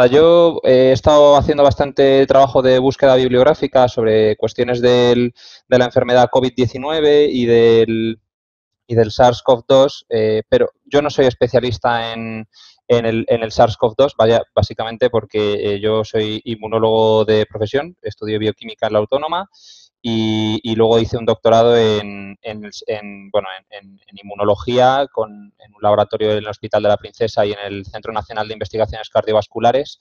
Yo he estado haciendo bastante trabajo de búsqueda bibliográfica sobre cuestiones de la enfermedad COVID-19 y del SARS-CoV-2, pero yo no soy especialista en el SARS-CoV-2, básicamente porque yo soy inmunólogo de profesión, estudio bioquímica en la Autónoma y luego hice un doctorado en inmunología en un laboratorio en el Hospital de la Princesa y en el Centro Nacional de Investigaciones Cardiovasculares,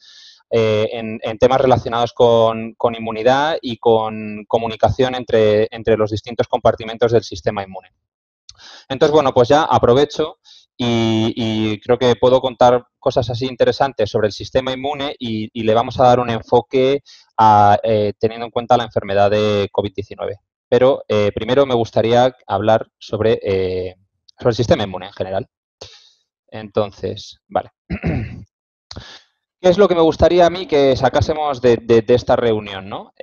en temas relacionados con inmunidad y con comunicación entre los distintos compartimentos del sistema inmune. Entonces, bueno, pues ya aprovecho y creo que puedo contar cosas así interesantes sobre el sistema inmune y le vamos a dar un enfoque teniendo en cuenta la enfermedad de COVID-19. Pero primero me gustaría hablar sobre el sistema inmune en general. Entonces, vale. ¿Qué es lo que me gustaría a mí que sacásemos de esta reunión, ¿no?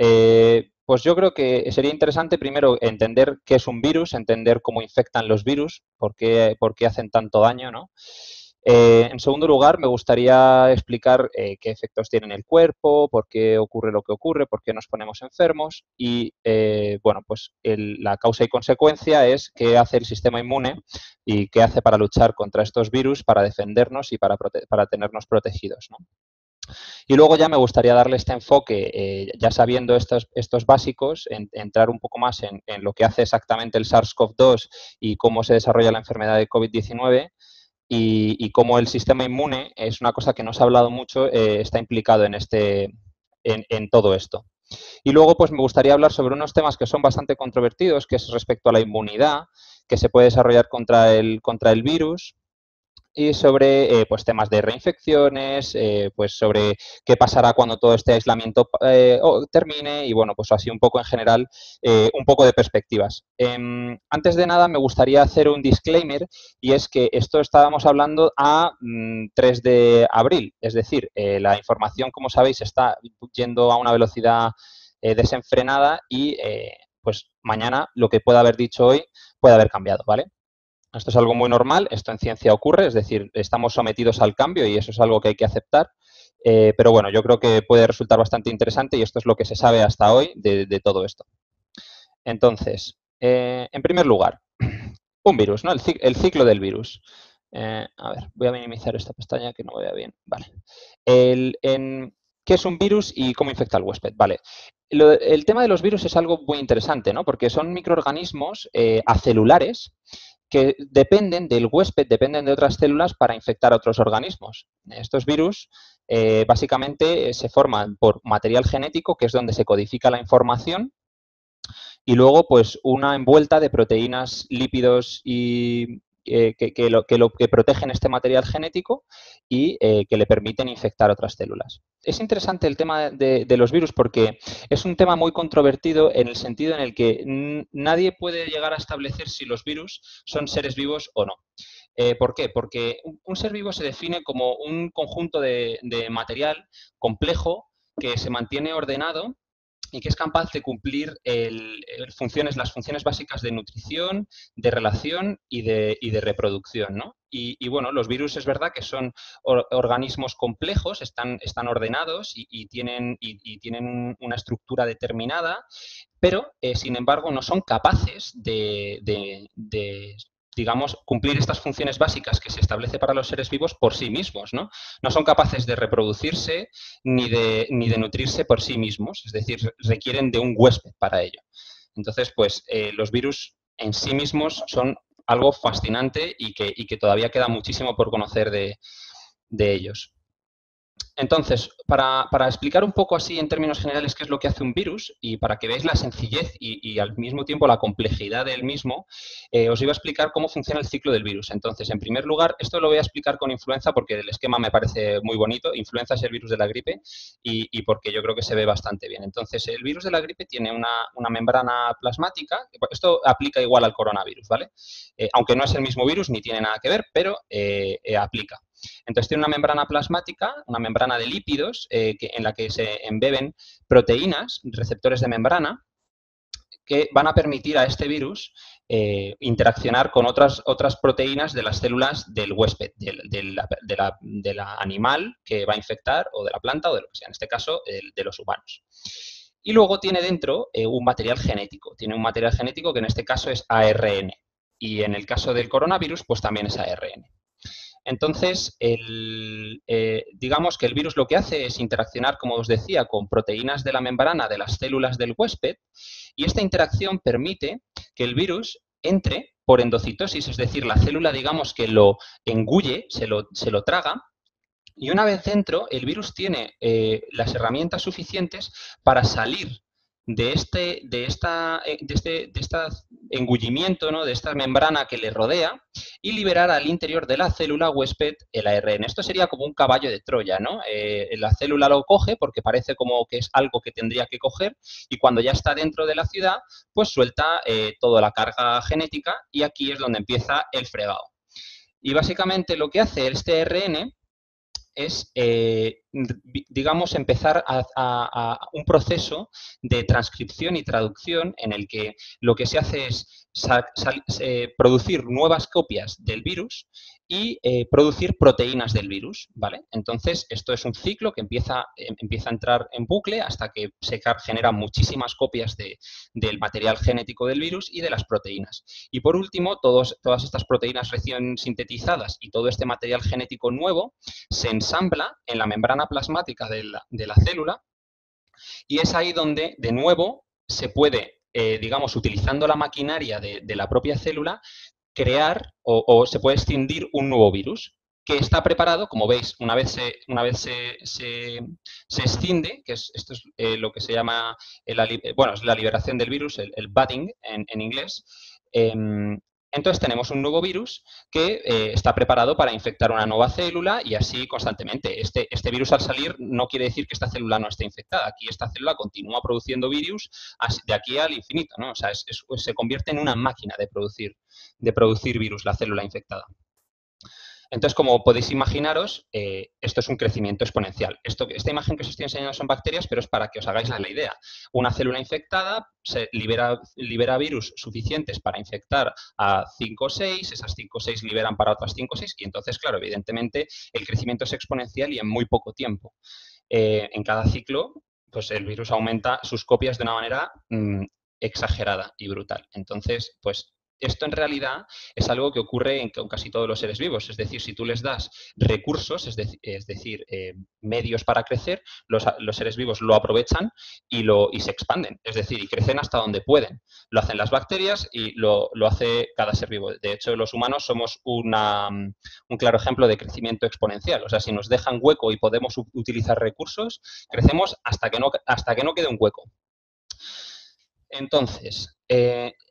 Pues yo creo que sería interesante primero entender qué es un virus, entender cómo infectan los virus, por qué hacen tanto daño, ¿no? En segundo lugar, me gustaría explicar qué efectos tiene en el cuerpo, por qué ocurre lo que ocurre, por qué nos ponemos enfermos y, bueno, pues la causa y consecuencia es qué hace el sistema inmune y qué hace para luchar contra estos virus, para defendernos y para tenernos protegidos, ¿no? Y luego ya me gustaría darle este enfoque, ya sabiendo estos básicos, entrar un poco más en lo que hace exactamente el SARS-CoV-2 y cómo se desarrolla la enfermedad de COVID-19 y cómo el sistema inmune es una cosa que no se ha hablado mucho, está implicado en todo esto. Y luego pues me gustaría hablar sobre unos temas que son bastante controvertidos, que es respecto a la inmunidad que se puede desarrollar contra el virus, y sobre pues temas de reinfecciones, pues sobre qué pasará cuando todo este aislamiento termine y bueno, pues así un poco en general, un poco de perspectivas. Antes de nada me gustaría hacer un disclaimer y es que esto estábamos hablando a 3 de abril, es decir, la información, como sabéis, está yendo a una velocidad desenfrenada y pues mañana lo que pueda haber dicho hoy puede haber cambiado, ¿vale? Esto es algo muy normal, esto en ciencia ocurre, es decir, estamos sometidos al cambio y eso es algo que hay que aceptar. Pero bueno, yo creo que puede resultar bastante interesante y esto es lo que se sabe hasta hoy de todo esto. Entonces, en primer lugar, un virus, ¿no? El ciclo del virus. A ver, voy a minimizar esta pestaña que no me vea bien. Vale. ¿Qué es un virus y cómo infecta al huésped? Vale. El tema de los virus es algo muy interesante, ¿no? Porque son microorganismos acelulares que dependen del huésped, dependen de otras células para infectar a otros organismos. Estos virus básicamente se forman por material genético, que es donde se codifica la información, y luego pues una envuelta de proteínas, lípidos y que protegen este material genético y que le permiten infectar otras células. Es interesante el tema de los virus porque es un tema muy controvertido en el sentido en el que nadie puede llegar a establecer si los virus son seres vivos o no. ¿Por qué? Porque un ser vivo se define como un conjunto de material complejo que se mantiene ordenado y que es capaz de cumplir las funciones básicas de nutrición, de relación y de reproducción, ¿no? Bueno, los virus es verdad que son organismos complejos, están ordenados y tienen una estructura determinada, pero sin embargo no son capaces de digamos, cumplir estas funciones básicas que se establece para los seres vivos por sí mismos, ¿no? No son capaces de reproducirse ni de nutrirse por sí mismos, es decir, requieren de un huésped para ello. Entonces, pues los virus en sí mismos son algo fascinante y que todavía queda muchísimo por conocer de ellos. Entonces, para explicar un poco así en términos generales qué es lo que hace un virus y para que veáis la sencillez y al mismo tiempo la complejidad del mismo, os iba a explicar cómo funciona el ciclo del virus. Entonces, en primer lugar, esto lo voy a explicar con influenza porque el esquema me parece muy bonito. Influenza es el virus de la gripe y porque yo creo que se ve bastante bien. Entonces, el virus de la gripe tiene una membrana plasmática. Esto aplica igual al coronavirus, ¿vale? Aunque no es el mismo virus ni tiene nada que ver, pero aplica. Entonces tiene una membrana plasmática, una membrana de lípidos en la que se embeben proteínas, receptores de membrana, que van a permitir a este virus interaccionar con otras proteínas de las células del huésped, de la animal que va a infectar, o de la planta, o de lo que sea, en este caso, de los humanos. Y luego tiene dentro un material genético. Tiene un material genético que en este caso es ARN. Y en el caso del coronavirus, pues también es ARN. Entonces, digamos que el virus lo que hace es interaccionar, como os decía, con proteínas de la membrana de las células del huésped, y esta interacción permite que el virus entre por endocitosis, es decir, la célula, digamos, que lo engulle, se lo traga, y una vez dentro, el virus tiene las herramientas suficientes para salir de este engullimiento, ¿no?, de esta membrana que le rodea, y liberar al interior de la célula huésped el ARN. Esto sería como un caballo de Troya, ¿no? La célula lo coge porque parece como que es algo que tendría que coger, y cuando ya está dentro de la ciudad, pues suelta toda la carga genética, y aquí es donde empieza el fregado. Y básicamente lo que hace este ARN es, digamos, empezar a un proceso de transcripción y traducción en el que lo que se hace es producir nuevas copias del virus y producir proteínas del virus, ¿vale? Entonces, esto es un ciclo que empieza a entrar en bucle hasta que se generan muchísimas copias del material genético del virus y de las proteínas. Y por último, todas estas proteínas recién sintetizadas y todo este material genético nuevo se ensambla en la membrana plasmática de la célula, y es ahí donde, de nuevo, se puede, digamos, utilizando la maquinaria de la propia célula, crear o se puede escindir un nuevo virus que está preparado, como veis, una vez se escinde, que esto es lo que se llama, bueno, es la liberación del virus, el budding en inglés. Entonces tenemos un nuevo virus que está preparado para infectar una nueva célula, y así constantemente. Este virus, al salir, no quiere decir que esta célula no esté infectada. Aquí esta célula continúa produciendo virus de aquí al infinito, ¿no? O sea, se convierte en una máquina de producir virus, la célula infectada. Entonces, como podéis imaginaros, esto es un crecimiento exponencial. Esta imagen que os estoy enseñando son bacterias, pero es para que os hagáis la idea. Una célula infectada se libera virus suficientes para infectar a 5 o 6, esas 5 o 6 liberan para otras 5 o 6, y entonces, claro, evidentemente, el crecimiento es exponencial y en muy poco tiempo. En cada ciclo, pues el virus aumenta sus copias de una manera exagerada y brutal. Entonces, pues esto en realidad es algo que ocurre con casi todos los seres vivos. Es decir, si tú les das recursos, es decir, medios para crecer, los seres vivos lo aprovechan y se expanden. Es decir, y crecen hasta donde pueden. Lo hacen las bacterias y lo hace cada ser vivo. De hecho, los humanos somos un claro ejemplo de crecimiento exponencial. O sea, si nos dejan hueco y podemos utilizar recursos, crecemos hasta que no quede un hueco. Entonces,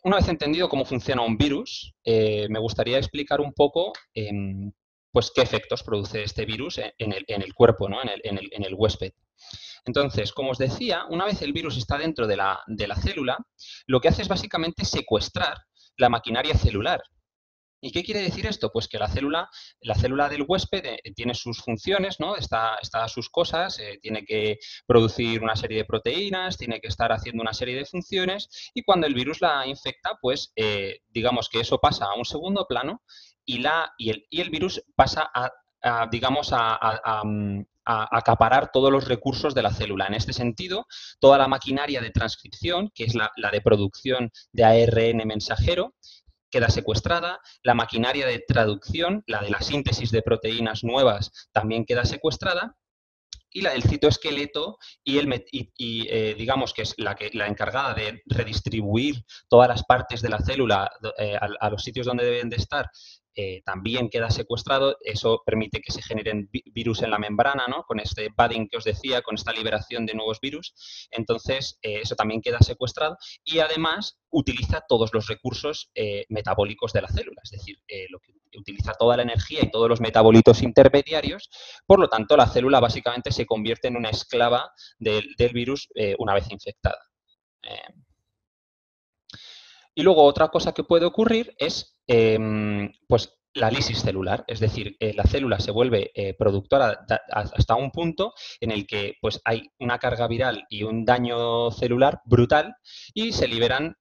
una vez entendido cómo funciona un virus, me gustaría explicar un poco pues qué efectos produce este virus en el cuerpo, ¿no?, en el huésped. Entonces, como os decía, una vez el virus está dentro de la célula, lo que hace es básicamente secuestrar la maquinaria celular. ¿Y qué quiere decir esto? Pues que la célula del huésped tiene sus funciones, ¿no? Está a sus cosas, tiene que producir una serie de proteínas, tiene que estar haciendo una serie de funciones, y cuando el virus la infecta, pues digamos que eso pasa a un segundo plano, y el virus pasa digamos, a acaparar todos los recursos de la célula. En este sentido, toda la maquinaria de transcripción, que es la de producción de ARN mensajero, queda secuestrada. La maquinaria de traducción, la de la síntesis de proteínas nuevas, también queda secuestrada. Y la del citoesqueleto digamos que es la encargada de redistribuir todas las partes de la célula a los sitios donde deben de estar, también queda secuestrado. Eso permite que se generen virus en la membrana, ¿no?, con este budding que os decía, con esta liberación de nuevos virus. Entonces, eso también queda secuestrado, y además utiliza todos los recursos metabólicos de la célula, es decir, lo que utiliza toda la energía y todos los metabolitos intermediarios. Por lo tanto, la célula básicamente se convierte en una esclava del virus una vez infectada. Y luego otra cosa que puede ocurrir es pues la lisis celular, es decir, la célula se vuelve productora hasta un punto en el que pues, hay una carga viral y un daño celular brutal y se liberan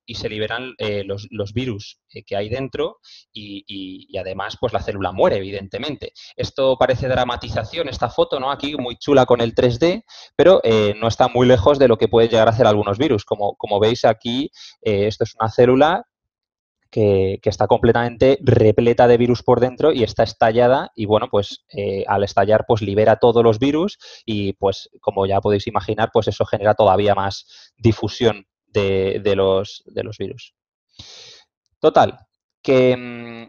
los virus que hay dentro y además pues, la célula muere, evidentemente. Esto parece dramatización, esta foto, ¿no? Aquí muy chula con el 3D, pero no está muy lejos de lo que pueden llegar a hacer algunos virus. Como veis aquí, esto es una célula que está completamente repleta de virus por dentro y está estallada y bueno, pues al estallar pues libera todos los virus y pues como ya podéis imaginar, pues eso genera todavía más difusión de los virus. Total, que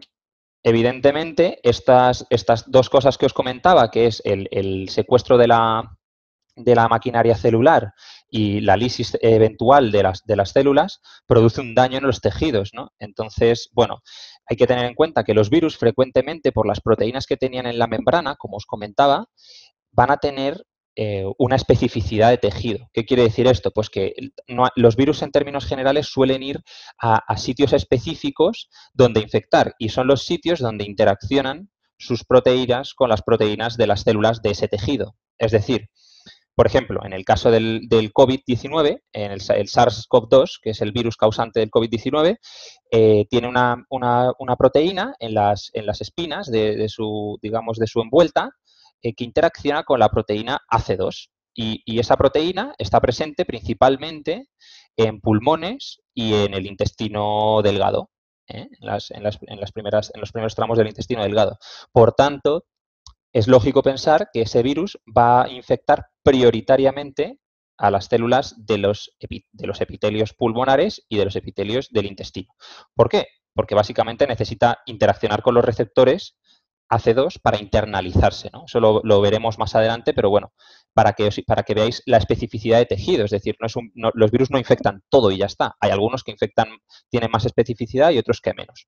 evidentemente estas dos cosas que os comentaba, que es el secuestro de la maquinaria celular y la lisis eventual de las células produce un daño en los tejidos, ¿no? Entonces, bueno, hay que tener en cuenta que los virus frecuentemente por las proteínas que tenían en la membrana, como os comentaba, van a tener una especificidad de tejido. ¿Qué quiere decir esto? Pues que los virus en términos generales suelen ir a sitios específicos donde infectar y son los sitios donde interaccionan sus proteínas con las proteínas de las células de ese tejido. Es decir, por ejemplo, en el caso del COVID-19, en el SARS-CoV-2, que es el virus causante del COVID-19, tiene una proteína en las espinas digamos, de su envuelta que interacciona con la proteína AC2. Y esa proteína está presente principalmente en pulmones y en el intestino delgado, en los primeros tramos del intestino delgado. Por tanto, es lógico pensar que ese virus va a infectar prioritariamente a las células de los epitelios pulmonares y de los epitelios del intestino. ¿Por qué? Porque básicamente necesita interaccionar con los receptores AC2 para internalizarse, ¿no? Eso lo veremos más adelante, pero bueno, para que veáis la especificidad de tejido, es decir, los virus no infectan todo y ya está. Hay algunos que tienen más especificidad y otros que menos.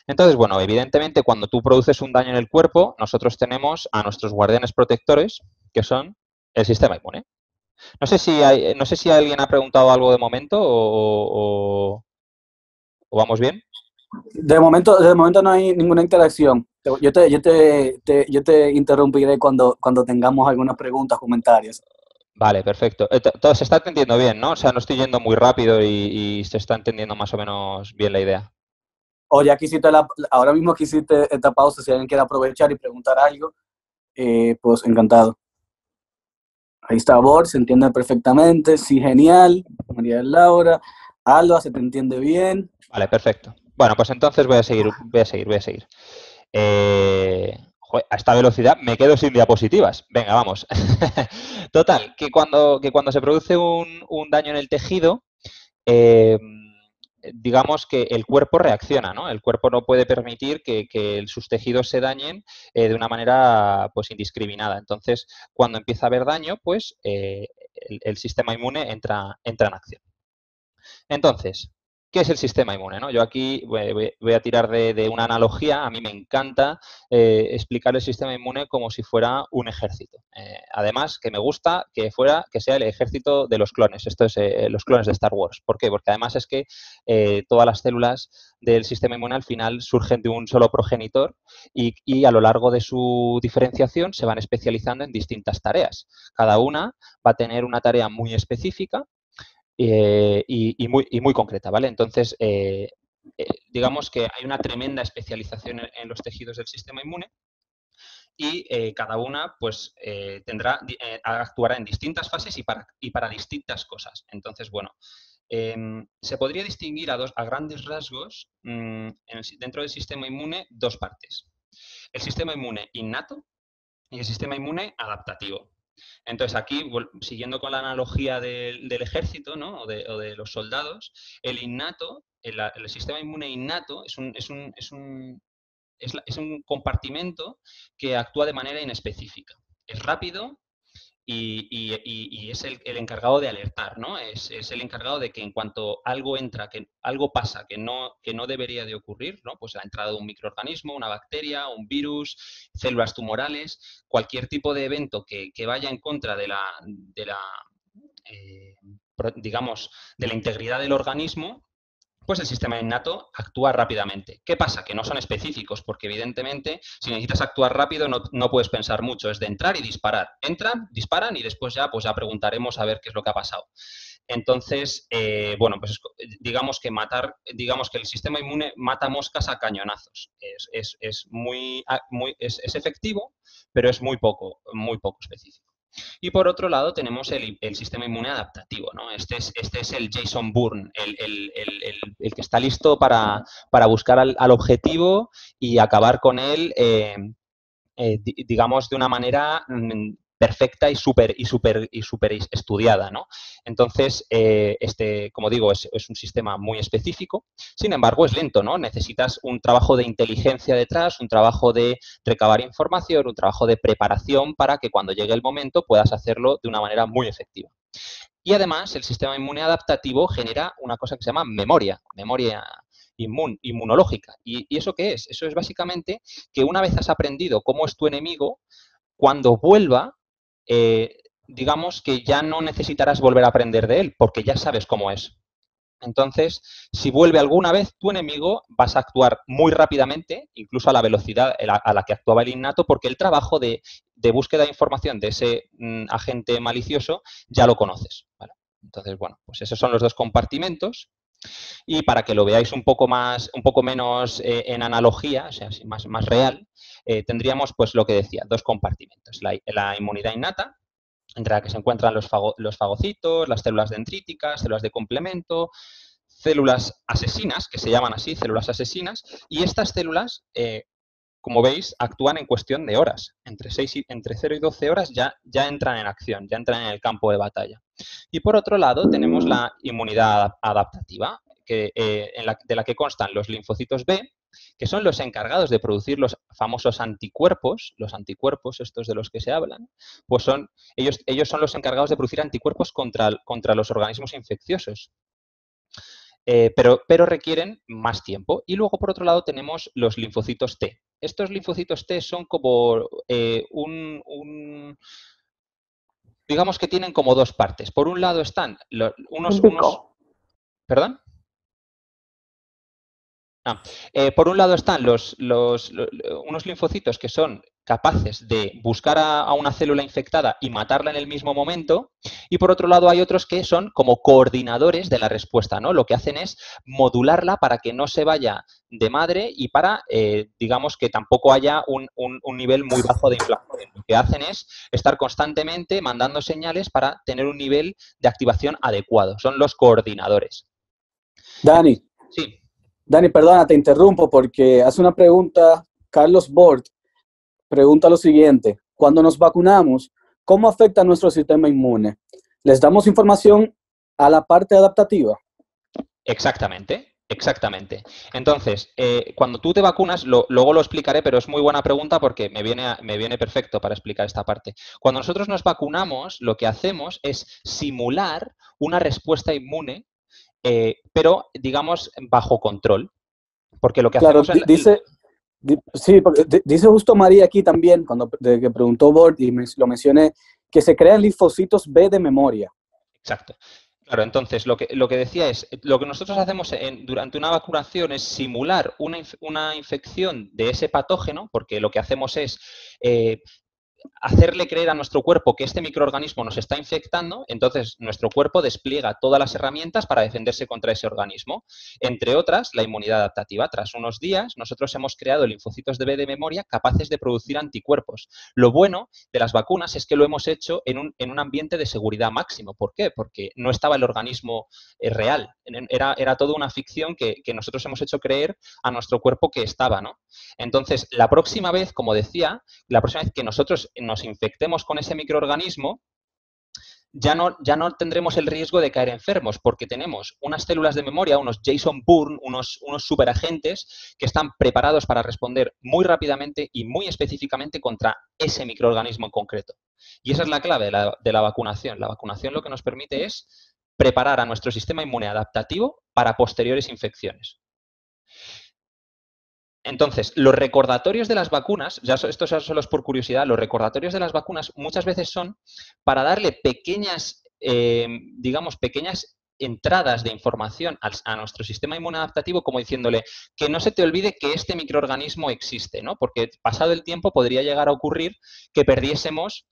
Entonces, bueno, evidentemente cuando tú produces un daño en el cuerpo, nosotros tenemos a nuestros guardianes protectores, que son el sistema inmune. No sé si alguien ha preguntado algo de momento o vamos bien. De momento no hay ninguna interacción. Yo te interrumpiré cuando tengamos algunas preguntas, comentarios. Vale, perfecto. Todo se está entendiendo bien, ¿no? O sea, no estoy yendo muy rápido y se está entendiendo más o menos bien la idea. O ya ahora mismo que hiciste esta pausa, si alguien quiere aprovechar y preguntar algo, pues encantado. Ahí está Bor, se entiende perfectamente. Sí, genial. María Laura. Alba, se te entiende bien. Vale, perfecto. Bueno, pues entonces voy a seguir. A esta velocidad me quedo sin diapositivas. Venga, vamos. Total, que cuando se produce un daño en el tejido, eh, digamos que el cuerpo reacciona, ¿no? El cuerpo no puede permitir que sus tejidos se dañen de una manera pues indiscriminada. Entonces, cuando empieza a haber daño, pues el sistema inmune entra en acción. Entonces, ¿qué es el sistema inmune? ¿No? Yo aquí voy a tirar de una analogía. A mí me encanta explicar el sistema inmune como si fuera un ejército. Además, que me gusta que sea el ejército de los clones. Esto es los clones de Star Wars. ¿Por qué? Porque además es que todas las células del sistema inmune al final surgen de un solo progenitor y a lo largo de su diferenciación se van especializando en distintas tareas. Cada una va a tener una tarea muy específica y muy concreta, ¿vale? Entonces, digamos que hay una tremenda especialización en los tejidos del sistema inmune y cada una pues actuará en distintas fases y para distintas cosas. Entonces, bueno, se podría distinguir a grandes rasgos dentro del sistema inmune dos partes. El sistema inmune innato y el sistema inmune adaptativo. Entonces, aquí, siguiendo con la analogía del ejército, ¿no? o de los soldados, el sistema inmune innato es un compartimento que actúa de manera inespecífica. Es rápido y es el encargado de alertar, ¿no? Es el encargado de que en cuanto algo entra, que algo pasa que no debería de ocurrir, ¿no? Pues la entrada de un microorganismo, una bacteria, un virus, células tumorales, cualquier tipo de evento que vaya en contra digamos, de la integridad del organismo, pues el sistema innato actúa rápidamente. ¿Qué pasa? Que no son específicos, porque evidentemente si necesitas actuar rápido no puedes pensar mucho, es de entrar y disparar. Entran, disparan y después ya, pues ya preguntaremos a ver qué es lo que ha pasado. Entonces, bueno, pues digamos que el sistema inmune mata moscas a cañonazos. Es efectivo, pero es muy poco específico. Y por otro lado tenemos el sistema inmune adaptativo, ¿no? Este es el Jason Bourne, el que está listo para buscar al objetivo y acabar con él, digamos, de una manera perfecta y súper estudiada, ¿no? Entonces, como digo, es un sistema muy específico, sin embargo, es lento, ¿no? Necesitas un trabajo de inteligencia detrás, un trabajo de recabar información, un trabajo de preparación para que cuando llegue el momento puedas hacerlo de una manera muy efectiva. Y además, el sistema inmune adaptativo genera una cosa que se llama memoria inmunológica. ¿Y eso qué es? Eso es básicamente que una vez has aprendido cómo es tu enemigo, cuando vuelva, digamos que ya no necesitarás volver a aprender de él, porque ya sabes cómo es. Entonces, si vuelve alguna vez tu enemigo, vas a actuar muy rápidamente, incluso a la velocidad a la que actuaba el innato, porque el trabajo de búsqueda de información de ese agente malicioso ya lo conoces, ¿vale? Entonces, bueno, pues esos son los dos compartimentos. Y para que lo veáis un poco menos en analogía, o sea, más real, tendríamos pues lo que decía, dos compartimentos. La inmunidad innata, entre la que se encuentran los fagocitos, las células dendríticas, células de complemento, células asesinas, que se llaman así, células asesinas, y estas células, como veis, actúan en cuestión de horas. Entre 0 y 12 horas ya entran en acción, ya entran en el campo de batalla. Y por otro lado tenemos la inmunidad adaptativa, de la que constan los linfocitos B, que son los encargados de producir los famosos anticuerpos, los anticuerpos estos de los que se hablan, pues ellos son los encargados de producir anticuerpos contra los organismos infecciosos. Pero requieren más tiempo. Y luego, por otro lado, tenemos los linfocitos T. Estos linfocitos T son como digamos que tienen como dos partes. Por un lado están unos ¿Perdón? Por un lado están unos linfocitos que son capaces de buscar a una célula infectada y matarla en el mismo momento, y por otro lado hay otros que son como coordinadores de la respuesta, ¿no? Lo que hacen es modularla para que no se vaya de madre y para, digamos, que tampoco haya un nivel muy bajo de inflamación. Lo que hacen es estar constantemente mandando señales para tener un nivel de activación adecuado. Son los coordinadores. Dani. Sí. Dani, perdona, te interrumpo porque hace una pregunta, Carlos Bort pregunta lo siguiente: cuando nos vacunamos, ¿cómo afecta nuestro sistema inmune? ¿Les damos información a la parte adaptativa? Exactamente. Entonces, cuando tú te vacunas, luego lo explicaré, pero es muy buena pregunta porque me viene perfecto para explicar esta parte. Cuando nosotros nos vacunamos, lo que hacemos es simular una respuesta inmune, pero, digamos, bajo control. Porque lo que hacemos dice justo María aquí también, que preguntó Bort y lo mencioné, que se crean linfocitos B de memoria. Exacto. Claro, entonces lo que decía es, lo que nosotros hacemos durante una vacunación es simular una infección de ese patógeno, porque lo que hacemos es hacerle creer a nuestro cuerpo que este microorganismo nos está infectando, entonces nuestro cuerpo despliega todas las herramientas para defenderse contra ese organismo. Entre otras, la inmunidad adaptativa. Tras unos días, nosotros hemos creado linfocitos de B de memoria capaces de producir anticuerpos. Lo bueno de las vacunas es que lo hemos hecho en un ambiente de seguridad máximo. ¿Por qué? Porque no estaba el organismo real. Era toda una ficción que nosotros hemos hecho creer a nuestro cuerpo que estaba, ¿no? Entonces, la próxima vez, como decía, la próxima vez que nosotros nos infectemos con ese microorganismo, ya no tendremos el riesgo de caer enfermos, porque tenemos unas células de memoria, unos Jason Bourne, unos superagentes que están preparados para responder muy rápidamente y muy específicamente contra ese microorganismo en concreto. Y esa es la clave de la vacunación. La vacunación lo que nos permite es preparar a nuestro sistema inmune adaptativo para posteriores infecciones. Entonces, los recordatorios de las vacunas, esto solo es por curiosidad, los recordatorios de las vacunas muchas veces son para darle pequeñas, digamos, pequeñas entradas de información a nuestro sistema inmunadaptativo como diciéndole que no se te olvide que este microorganismo existe, ¿no? Porque pasado el tiempo podría llegar a ocurrir que perdiésemos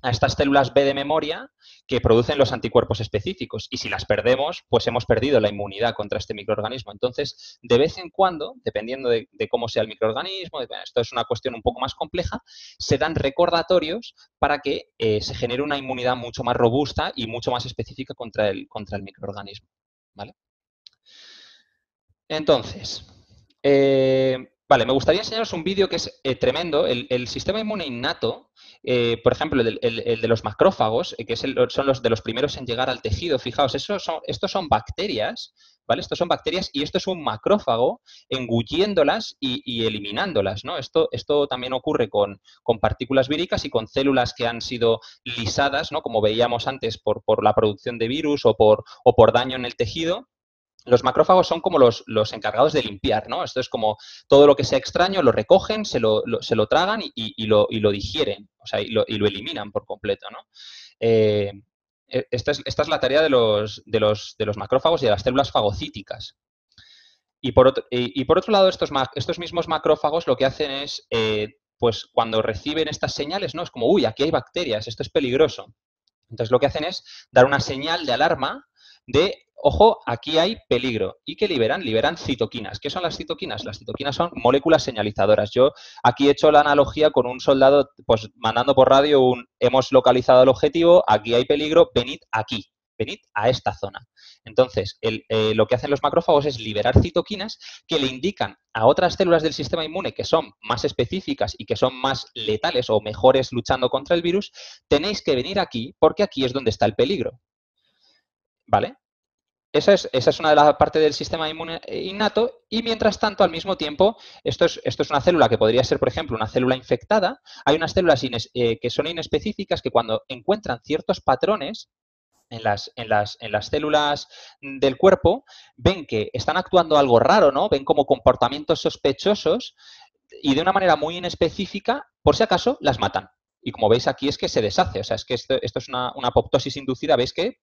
a estas células B de memoria que producen los anticuerpos específicos. Y si las perdemos, pues hemos perdido la inmunidad contra este microorganismo. Entonces, de vez en cuando, dependiendo de cómo sea el microorganismo, esto es una cuestión un poco más compleja, se dan recordatorios para que se genere una inmunidad mucho más robusta y mucho más específica contra el microorganismo. ¿Vale? Entonces, vale, me gustaría enseñaros un vídeo que es tremendo. El sistema inmune innato, por ejemplo, el de los macrófagos, que son los de los primeros en llegar al tejido. Fijaos, estos son bacterias, ¿vale? Estos son bacterias y esto es un macrófago engulliéndolas y eliminándolas, ¿no? Esto también ocurre con partículas víricas y con células que han sido lisadas, ¿no? Como veíamos antes, por la producción de virus o por daño en el tejido. Los macrófagos son como los encargados de limpiar, ¿no? Esto es como todo lo que sea extraño, lo recogen, se lo tragan y lo digieren, o sea, y lo eliminan por completo, ¿no? Esta es la tarea de los macrófagos y de las células fagocíticas. Y por otro lado, estos mismos macrófagos lo que hacen es, pues cuando reciben estas señales, ¿no? Es como, uy, aquí hay bacterias, esto es peligroso. Entonces lo que hacen es dar una señal de alarma de, ojo, aquí hay peligro. ¿Y qué liberan? Liberan citoquinas. ¿Qué son las citoquinas? Las citoquinas son moléculas señalizadoras. Yo aquí he hecho la analogía con un soldado, pues mandando por radio hemos localizado el objetivo, aquí hay peligro, venid aquí, venid a esta zona. Entonces, lo que hacen los macrófagos es liberar citoquinas que le indican a otras células del sistema inmune que son más específicas y que son más letales o mejores luchando contra el virus, tenéis que venir aquí porque aquí es donde está el peligro. ¿Vale? Esa es una de las partes del sistema inmune innato y, mientras tanto, al mismo tiempo, esto es una célula que podría ser, por ejemplo, una célula infectada. Hay unas células que son inespecíficas que cuando encuentran ciertos patrones en las células del cuerpo, ven que están actuando algo raro, ¿no? Ven como comportamientos sospechosos y de una manera muy inespecífica, por si acaso, las matan. Y como veis aquí es que se deshace, o sea, es que esto es una apoptosis inducida, ¿veis que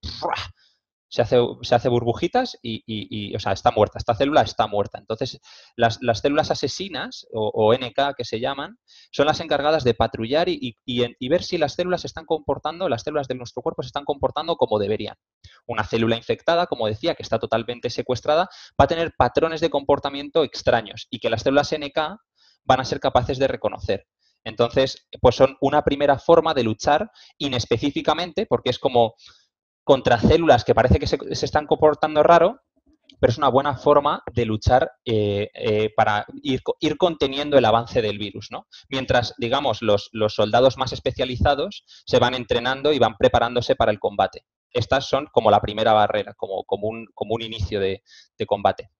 se hace burbujitas y, o sea, está muerta, esta célula está muerta. Entonces, las células asesinas, o NK que se llaman, son las encargadas de patrullar y ver si las células las células de nuestro cuerpo se están comportando como deberían. Una célula infectada, como decía, que está totalmente secuestrada, va a tener patrones de comportamiento extraños y que las células NK van a ser capaces de reconocer. Entonces, pues son una primera forma de luchar inespecíficamente, porque es como contra células que parece que se están comportando raro, pero es una buena forma de luchar para ir conteniendo el avance del virus, ¿no? Mientras, digamos, los soldados más especializados se van entrenando y van preparándose para el combate. Estas son como la primera barrera, como un inicio de combate.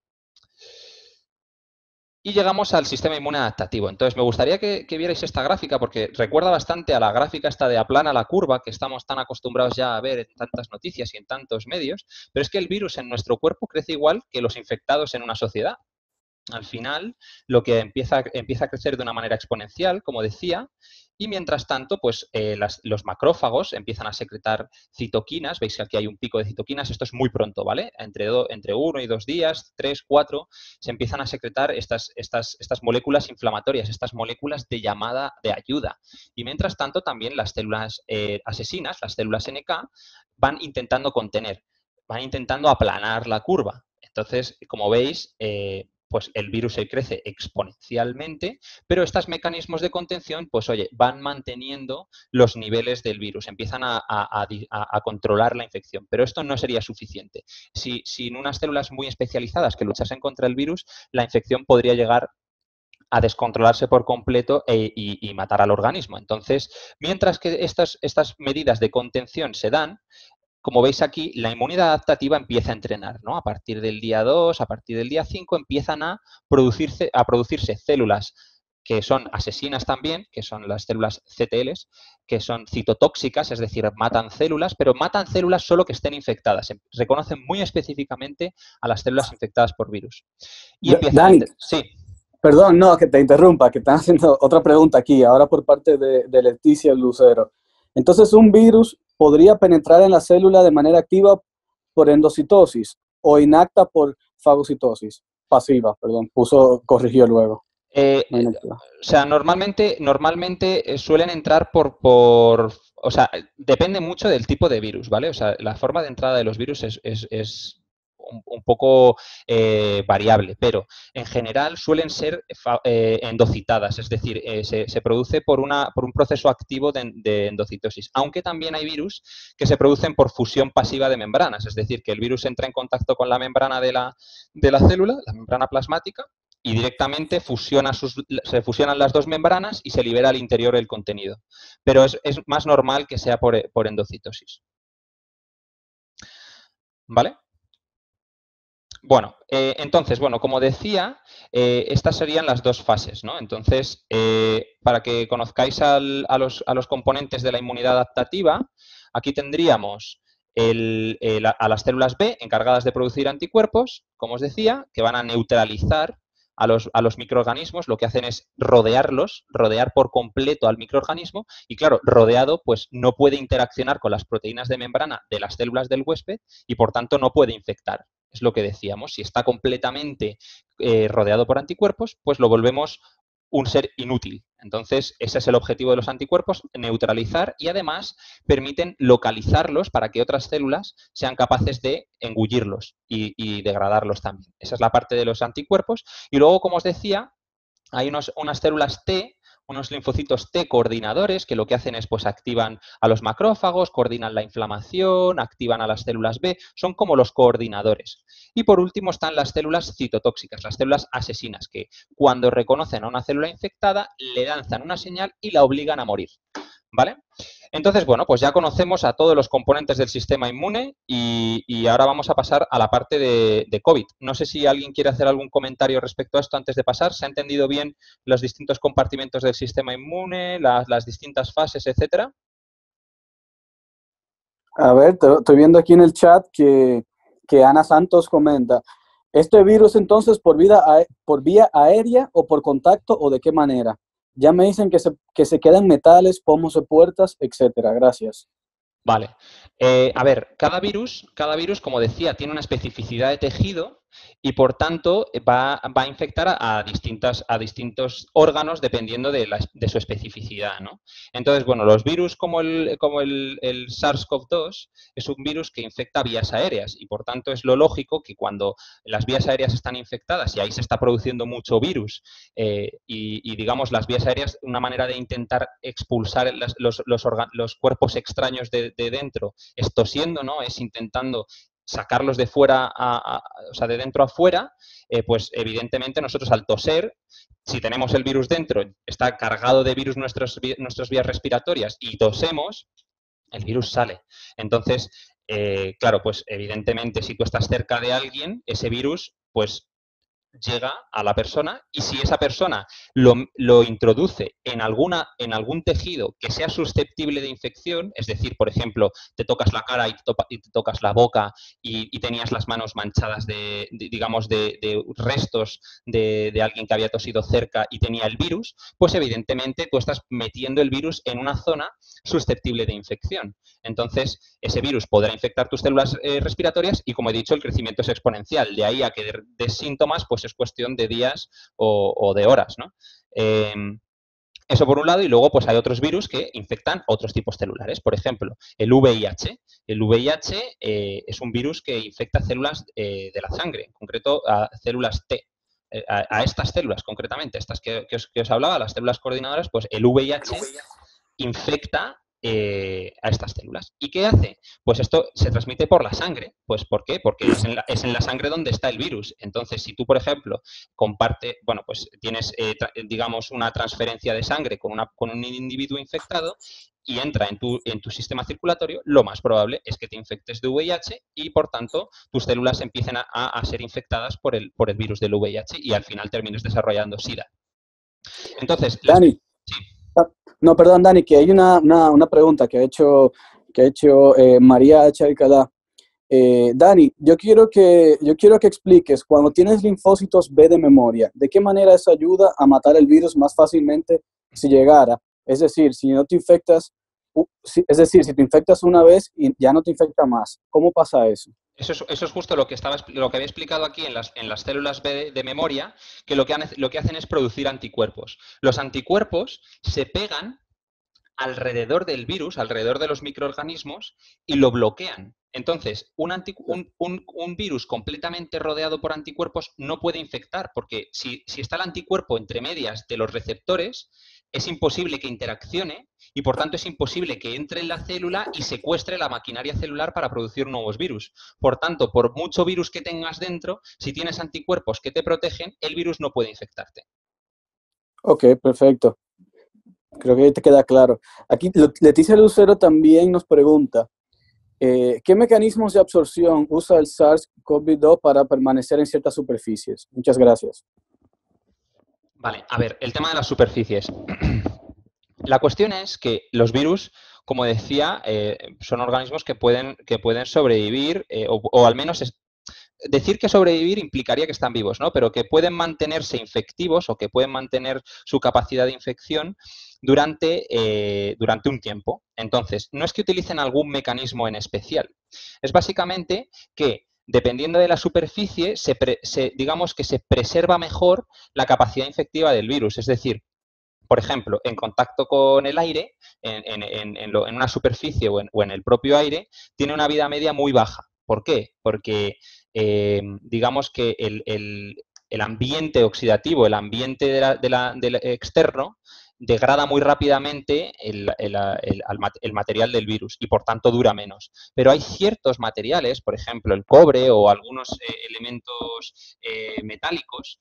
Y llegamos al sistema inmune adaptativo. Entonces, me gustaría que vierais esta gráfica porque recuerda bastante a la gráfica esta de aplana la curva que estamos tan acostumbrados ya a ver en tantas noticias y en tantos medios, pero es que el virus en nuestro cuerpo crece igual que los infectados en una sociedad. Al final, lo que empieza a crecer de una manera exponencial, como decía, y mientras tanto, pues los macrófagos empiezan a secretar citoquinas. Veis que aquí hay un pico de citoquinas, esto es muy pronto, ¿vale? Entre 1 y 2 días, 3, 4, se empiezan a secretar estas moléculas inflamatorias, estas moléculas de llamada de ayuda. Y mientras tanto, también las células asesinas, las células NK, van intentando contener, van intentando aplanar la curva. Entonces, como veis, pues el virus se crece exponencialmente, pero estos mecanismos de contención, pues oye, van manteniendo los niveles del virus, empiezan a controlar la infección, pero esto no sería suficiente. Sin unas células muy especializadas que luchasen contra el virus, la infección podría llegar a descontrolarse por completo y matar al organismo. Entonces, mientras que estas medidas de contención se dan, como veis aquí, la inmunidad adaptativa empieza a entrenar, ¿no? A partir del día 2, a partir del día 5, empiezan a producirse células que son asesinas también, que son las células CTLs, que son citotóxicas, es decir, matan células, pero matan células solo que estén infectadas. Reconocen muy específicamente a las células infectadas por virus. Y empiezan Dani, sí. Perdón, no, que te interrumpa, que están haciendo otra pregunta aquí, ahora por parte de Leticia Lucero. Entonces, ¿un virus podría penetrar en la célula de manera activa por endocitosis o inacta por fagocitosis. Pasiva, perdón, corrigió luego. No inactiva. O sea, normalmente suelen entrar o sea, depende mucho del tipo de virus, ¿vale? O sea, la forma de entrada de los virus es un poco variable, pero en general suelen ser endocitadas, es decir, se produce por un proceso activo de endocitosis, aunque también hay virus que se producen por fusión pasiva de membranas, es decir, que el virus entra en contacto con la membrana de la célula, la membrana plasmática, y directamente se fusionan las dos membranas y se libera al interior el contenido. Pero es más normal que sea por endocitosis. ¿Vale? Bueno, entonces, como decía, estas serían las dos fases, ¿no? Entonces, para que conozcáis a los componentes de la inmunidad adaptativa, aquí tendríamos a las células B encargadas de producir anticuerpos, como os decía, que van a neutralizar a los microorganismos. Lo que hacen es rodear por completo al microorganismo y, claro, rodeado, pues no puede interaccionar con las proteínas de membrana de las células del huésped y, por tanto, no puede infectar. Es lo que decíamos, si está completamente rodeado por anticuerpos, pues lo volvemos un ser inútil. Entonces, ese es el objetivo de los anticuerpos, neutralizar, y además permiten localizarlos para que otras células sean capaces de engullirlos y degradarlos también. Esa es la parte de los anticuerpos. Y luego, como os decía, hay unas células T, unos linfocitos T coordinadores, que lo que hacen es, pues, activan a los macrófagos, coordinan la inflamación, activan a las células B, son como los coordinadores. Y por último están las células citotóxicas, las células asesinas, que cuando reconocen a una célula infectada, le lanzan una señal y la obligan a morir. ¿Vale? Entonces, bueno, pues ya conocemos a todos los componentes del sistema inmune y ahora vamos a pasar a la parte de COVID. No sé si alguien quiere hacer algún comentario respecto a esto antes de pasar. ¿Se ha entendido bien los distintos compartimentos del sistema inmune, las distintas fases, etcétera? A ver, estoy viendo aquí en el chat que Ana Santos comenta, ¿este virus entonces por vía aérea o por contacto o de qué manera? Ya me dicen que se quedan metales, pomos de puertas, etcétera. Gracias. Vale. A ver, cada virus, como decía, tiene una especificidad de tejido y, por tanto, va a infectar a distintos órganos dependiendo de su especificidad, ¿no? Entonces, bueno, los virus como el SARS-CoV-2 es un virus que infecta vías aéreas y, por tanto, es lo lógico que cuando las vías aéreas están infectadas y ahí se está produciendo mucho virus digamos, las vías aéreas, una manera de intentar expulsar los cuerpos extraños de dentro es tosiendo, ¿no? Es intentando sacarlos de fuera, o sea, de dentro a fuera, pues evidentemente nosotros al toser, si tenemos el virus dentro, está cargado de virus nuestras vías respiratorias y tosemos, el virus sale. Entonces, claro, pues evidentemente si tú estás cerca de alguien, ese virus, pues llega a la persona y si esa persona lo introduce en algún tejido que sea susceptible de infección, es decir, por ejemplo, te tocas la cara y te tocas la boca y tenías las manos manchadas digamos, de restos de alguien que había tosido cerca y tenía el virus, pues evidentemente tú estás metiendo el virus en una zona susceptible de infección. Entonces, ese virus podrá infectar tus células respiratorias y, como he dicho, el crecimiento es exponencial. De ahí a que des síntomas, pues es cuestión de días o de horas, ¿no? Eso por un lado, y luego pues hay otros virus que infectan otros tipos celulares. Por ejemplo, el VIH. El VIH es un virus que infecta células de la sangre, en concreto a células T. A estas células, concretamente, estas que os hablaba, las células coordinadoras, pues el VIH infecta a estas células. ¿Y qué hace? Pues esto se transmite por la sangre. Pues ¿por qué? Porque es en la sangre donde está el virus. Entonces, si tú, por ejemplo, pues tienes, digamos, una transferencia de sangre con un individuo infectado y entra en tu sistema circulatorio, lo más probable es que te infectes de VIH y, por tanto, tus células empiecen a ser infectadas por el virus del VIH y al final termines desarrollando SIDA. Entonces, Dani, sí. No, perdón, Dani, que hay una pregunta que ha hecho María H. Alcalá. Dani, yo quiero que expliques, cuando tienes linfocitos B de memoria, ¿de qué manera eso ayuda a matar el virus más fácilmente si llegara? Es decir, si no te infectas es decir, si te infectas una vez y ya no te infecta más, ¿cómo pasa eso? Eso es justo lo que había explicado aquí en las células B de memoria, que lo que hacen es producir anticuerpos. Los anticuerpos se pegan alrededor del virus, alrededor de los microorganismos, y lo bloquean. Entonces, un virus completamente rodeado por anticuerpos no puede infectar, porque si está el anticuerpo entre medias de los receptores, es imposible que interaccione y, por tanto, es imposible que entre en la célula y secuestre la maquinaria celular para producir nuevos virus. Por tanto, por mucho virus que tengas dentro, si tienes anticuerpos que te protegen, el virus no puede infectarte. Ok, perfecto. Creo que te queda claro. Aquí Leticia Lucero también nos pregunta, ¿qué mecanismos de absorción usa el SARS-CoV-2 para permanecer en ciertas superficies? Muchas gracias. Vale, a ver, el tema de las superficies. La cuestión es que los virus, como decía, son organismos que pueden sobrevivir, o al menos decir que sobrevivir implicaría que están vivos, ¿no? Pero que pueden mantenerse infectivos o que pueden mantener su capacidad de infección durante un tiempo. Entonces, no es que utilicen algún mecanismo en especial, es básicamente que dependiendo de la superficie, digamos que se preserva mejor la capacidad infectiva del virus. Es decir, por ejemplo, en contacto con el aire, en una superficie o en el propio aire, tiene una vida media muy baja. ¿Por qué? Porque digamos que el ambiente oxidativo, el ambiente del externo, degrada muy rápidamente el material del virus y por tanto dura menos. Pero hay ciertos materiales, por ejemplo el cobre o algunos elementos metálicos,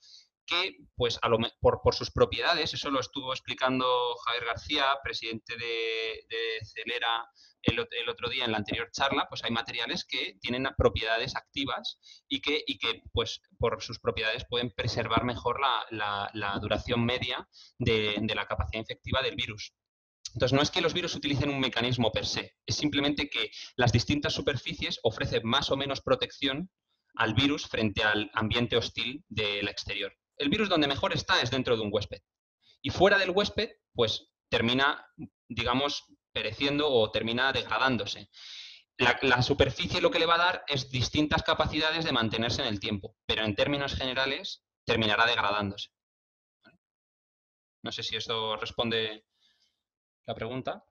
que pues por sus propiedades, eso lo estuvo explicando Javier García, presidente de Celera, el otro día en la anterior charla, pues hay materiales que tienen propiedades activas y que pues por sus propiedades pueden preservar mejor la duración media de la capacidad infectiva del virus. Entonces, no es que los virus utilicen un mecanismo per se, es simplemente que las distintas superficies ofrecen más o menos protección al virus frente al ambiente hostil del exterior. El virus donde mejor está es dentro de un huésped. Y fuera del huésped, pues termina, digamos, pereciendo o termina degradándose. La superficie lo que le va a dar es distintas capacidades de mantenerse en el tiempo, pero en términos generales terminará degradándose. No sé si esto responde la pregunta.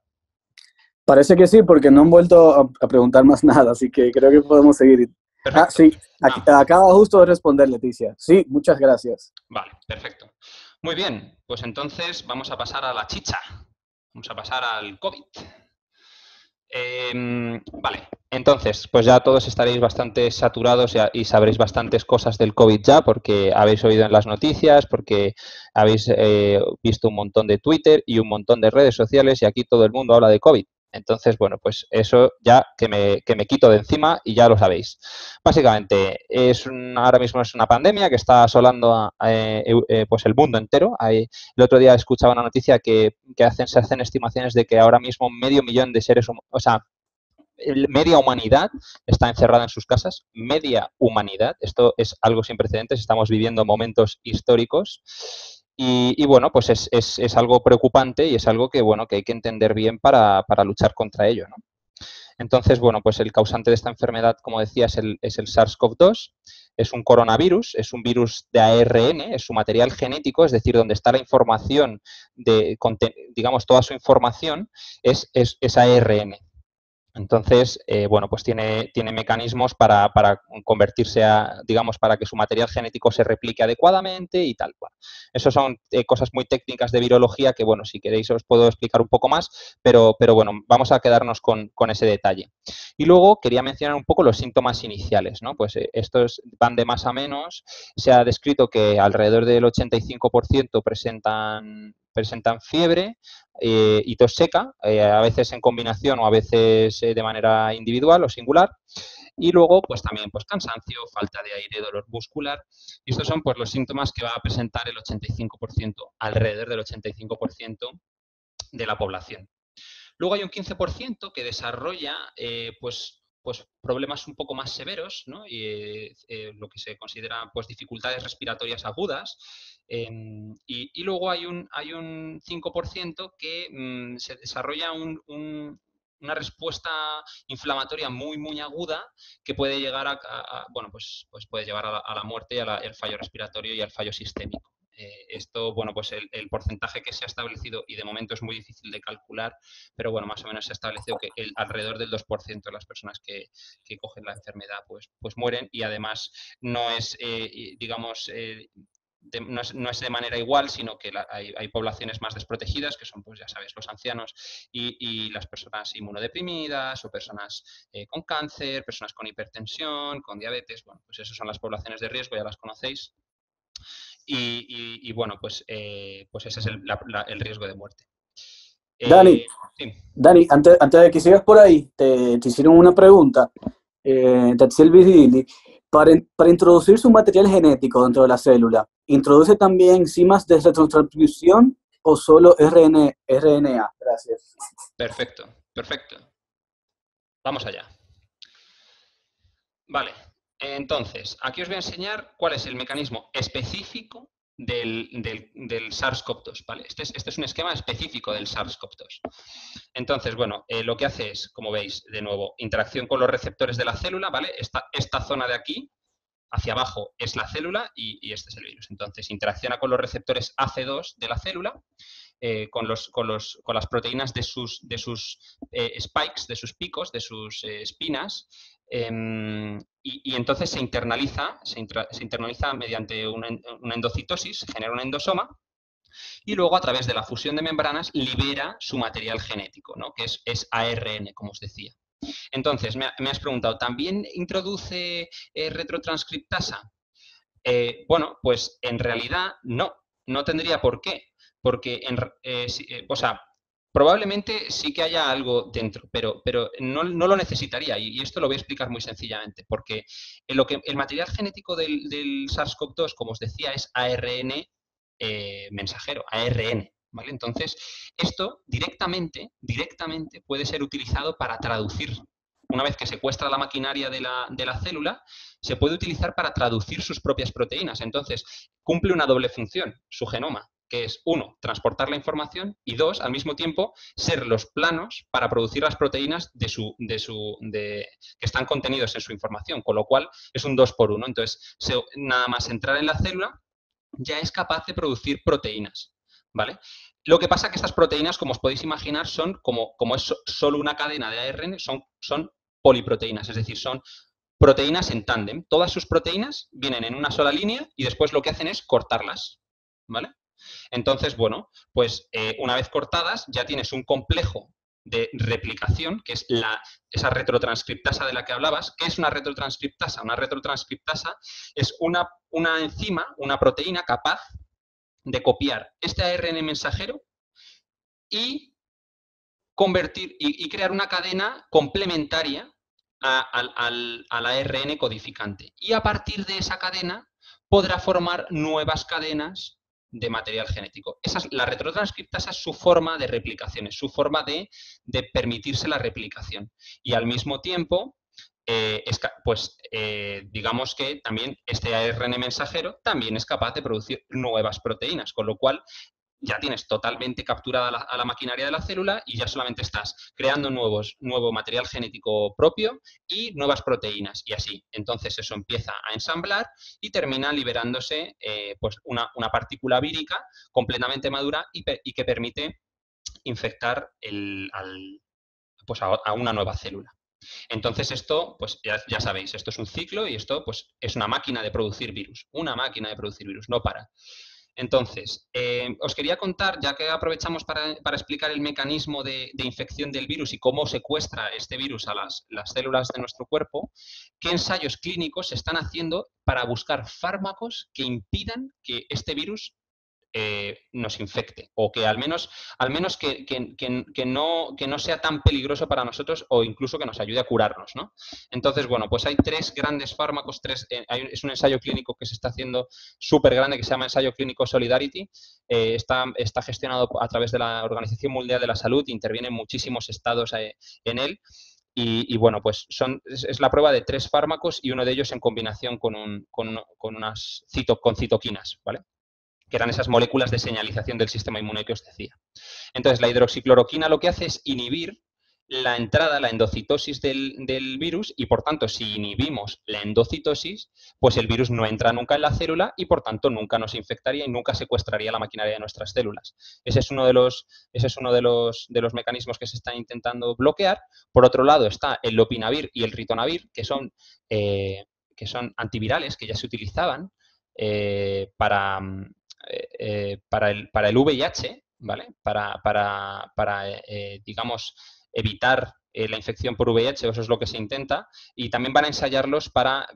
Parece que sí, porque no han vuelto a preguntar más nada, así que creo que podemos seguir. Perfecto. Sí, acaba justo de responder Leticia. Sí, muchas gracias. Vale, perfecto. Muy bien, pues entonces vamos a pasar a la chicha. Vamos a pasar al COVID. Vale, entonces, pues ya todos estaréis bastante saturados y sabréis bastantes cosas del COVID ya, porque habéis oído en las noticias, porque habéis visto un montón de Twitter y un montón de redes sociales y aquí todo el mundo habla de COVID. Entonces, bueno, pues eso ya que me quito de encima y ya lo sabéis. Básicamente, ahora mismo es una pandemia que está asolando pues el mundo entero. El otro día escuchaba una noticia que se hacen estimaciones de que ahora mismo 500.000 de seres humanos, o sea, media humanidad está encerrada en sus casas, media humanidad. Esto es algo sin precedentes, estamos viviendo momentos históricos. Y bueno, pues es algo preocupante y es algo que, bueno, que hay que entender bien para luchar contra ello, ¿no? Entonces, bueno, pues el causante de esta enfermedad, como decía, es el SARS-CoV-2, es un coronavirus, es un virus de ARN, es su material genético, es decir, donde está la información, digamos, toda su información es ARN. Entonces, bueno, pues tiene mecanismos para convertirse digamos, para que su material genético se replique adecuadamente y tal. Bueno, eso son cosas muy técnicas de virología que, bueno, si queréis os puedo explicar un poco más, pero bueno, vamos a quedarnos con ese detalle. Y luego quería mencionar un poco los síntomas iniciales, ¿no? Pues estos van de más a menos. Se ha descrito que alrededor del 85% presentan fiebre y tos seca, a veces en combinación o a veces de manera individual o singular. Y luego, pues también pues cansancio, falta de aire, dolor muscular. Y estos son pues los síntomas que va a presentar el 85%, alrededor del 85% de la población. Luego hay un 15% que desarrolla pues pues, problemas un poco más severos, ¿no? Y lo que se considera pues, dificultades respiratorias agudas. Y luego hay un 5% que se desarrolla una respuesta inflamatoria muy, muy aguda que puede llegar bueno, pues puede llevar a la muerte, al fallo respiratorio y al fallo sistémico. Esto, bueno, pues el porcentaje que se ha establecido, y de momento es muy difícil de calcular, pero bueno, más o menos se ha establecido que alrededor del 2% de las personas que cogen la enfermedad pues mueren, y además no es, digamos, no es de manera igual, sino que hay poblaciones más desprotegidas, que son, pues ya sabes, los ancianos y las personas inmunodeprimidas, o personas con cáncer, personas con hipertensión, con diabetes. Bueno, pues esas son las poblaciones de riesgo, ya las conocéis. Y bueno, pues ese es el riesgo de muerte. Dani, Sí. Dani, antes de que sigas por ahí, te hicieron una pregunta, Tatsil Vigili. Para introducir su material genético dentro de la célula, ¿introduce también enzimas de retrotranscripción o solo RNA? Gracias. Perfecto, perfecto. Vamos allá. Vale, entonces, aquí os voy a enseñar cuál es el mecanismo específico del SARS-CoV-2, ¿vale? Este es un esquema específico del SARS-CoV-2. Entonces, bueno, lo que hace es, como veis, de nuevo, interacción con los receptores de la célula, ¿vale? Esta zona de aquí, hacia abajo, es la célula y este es el virus. Entonces, interacciona con los receptores AC2 de la célula, con las proteínas de sus spikes, de sus picos, de sus espinas, y entonces se internaliza mediante una endocitosis, se genera un endosoma, y luego a través de la fusión de membranas libera su material genético, ¿no? Que es ARN, como os decía. Entonces, me has preguntado, ¿también introduce retrotranscriptasa? Bueno, pues en realidad no tendría por qué, porque o sea, probablemente sí que haya algo dentro, pero no lo necesitaría, y esto lo voy a explicar muy sencillamente, porque el material genético del SARS-CoV-2, como os decía, es ARN mensajero, ARN, ¿vale? Entonces, esto directamente puede ser utilizado para traducir. Una vez que secuestra la maquinaria de la célula, se puede utilizar para traducir sus propias proteínas. Entonces, cumple una doble función, su genoma, que es, 1, transportar la información, y 2, al mismo tiempo, ser los planos para producir las proteínas que están contenidos en su información, con lo cual es un 2 por 1. Entonces, nada más entrar en la célula, ya es capaz de producir proteínas, ¿vale? Lo que pasa es que estas proteínas, como os podéis imaginar, son, como es solo una cadena de ARN, son poliproteínas, es decir, son proteínas en tándem. Todas sus proteínas vienen en una sola línea y después lo que hacen es cortarlas, ¿vale? Entonces, bueno, pues una vez cortadas ya tienes un complejo de replicación, que es esa retrotranscriptasa de la que hablabas. ¿Qué es una retrotranscriptasa? Una retrotranscriptasa es una enzima, una proteína capaz de copiar este ARN mensajero y convertir y crear una cadena complementaria al ARN codificante. Y a partir de esa cadena podrá formar nuevas cadenas de material genético. La retrotranscriptasa es su forma de replicación, es su forma de permitirse la replicación. Y al mismo tiempo, digamos que también este ARN mensajero también es capaz de producir nuevas proteínas, con lo cual ya tienes totalmente capturada a la maquinaria de la célula y ya solamente estás creando nuevo material genético propio y nuevas proteínas, y así. Entonces eso empieza a ensamblar y termina liberándose pues una partícula vírica completamente madura y que permite infectar pues a una nueva célula. Entonces esto, pues ya sabéis, esto es un ciclo y esto pues es una máquina de producir virus, no para. Entonces, os quería contar, ya que aprovechamos para explicar el mecanismo de infección del virus y cómo secuestra este virus a las células de nuestro cuerpo, qué ensayos clínicos se están haciendo para buscar fármacos que impidan que este virus nos infecte, o que al menos que no sea tan peligroso para nosotros, o incluso que nos ayude a curarnos, ¿no? Entonces, bueno, pues hay 3 grandes fármacos, es un ensayo clínico que se está haciendo súper grande, que se llama ensayo clínico Solidarity, está gestionado a través de la Organización Mundial de la Salud, intervienen muchísimos estados en él, Y bueno, pues es la prueba de 3 fármacos y uno de ellos en combinación con citoquinas, ¿vale? Que eran esas moléculas de señalización del sistema inmune que os decía. Entonces, la hidroxicloroquina lo que hace es inhibir la entrada, la endocitosis del virus y, por tanto, si inhibimos la endocitosis, pues el virus no entra nunca en la célula y, por tanto, nunca nos infectaría y nunca secuestraría la maquinaria de nuestras células. Ese es uno de los mecanismos que se están intentando bloquear. Por otro lado está el lopinavir y el ritonavir, que son antivirales que ya se utilizaban para el VIH, ¿vale? Digamos, evitar la infección por VIH, eso es lo que se intenta, y también van a ensayarlos para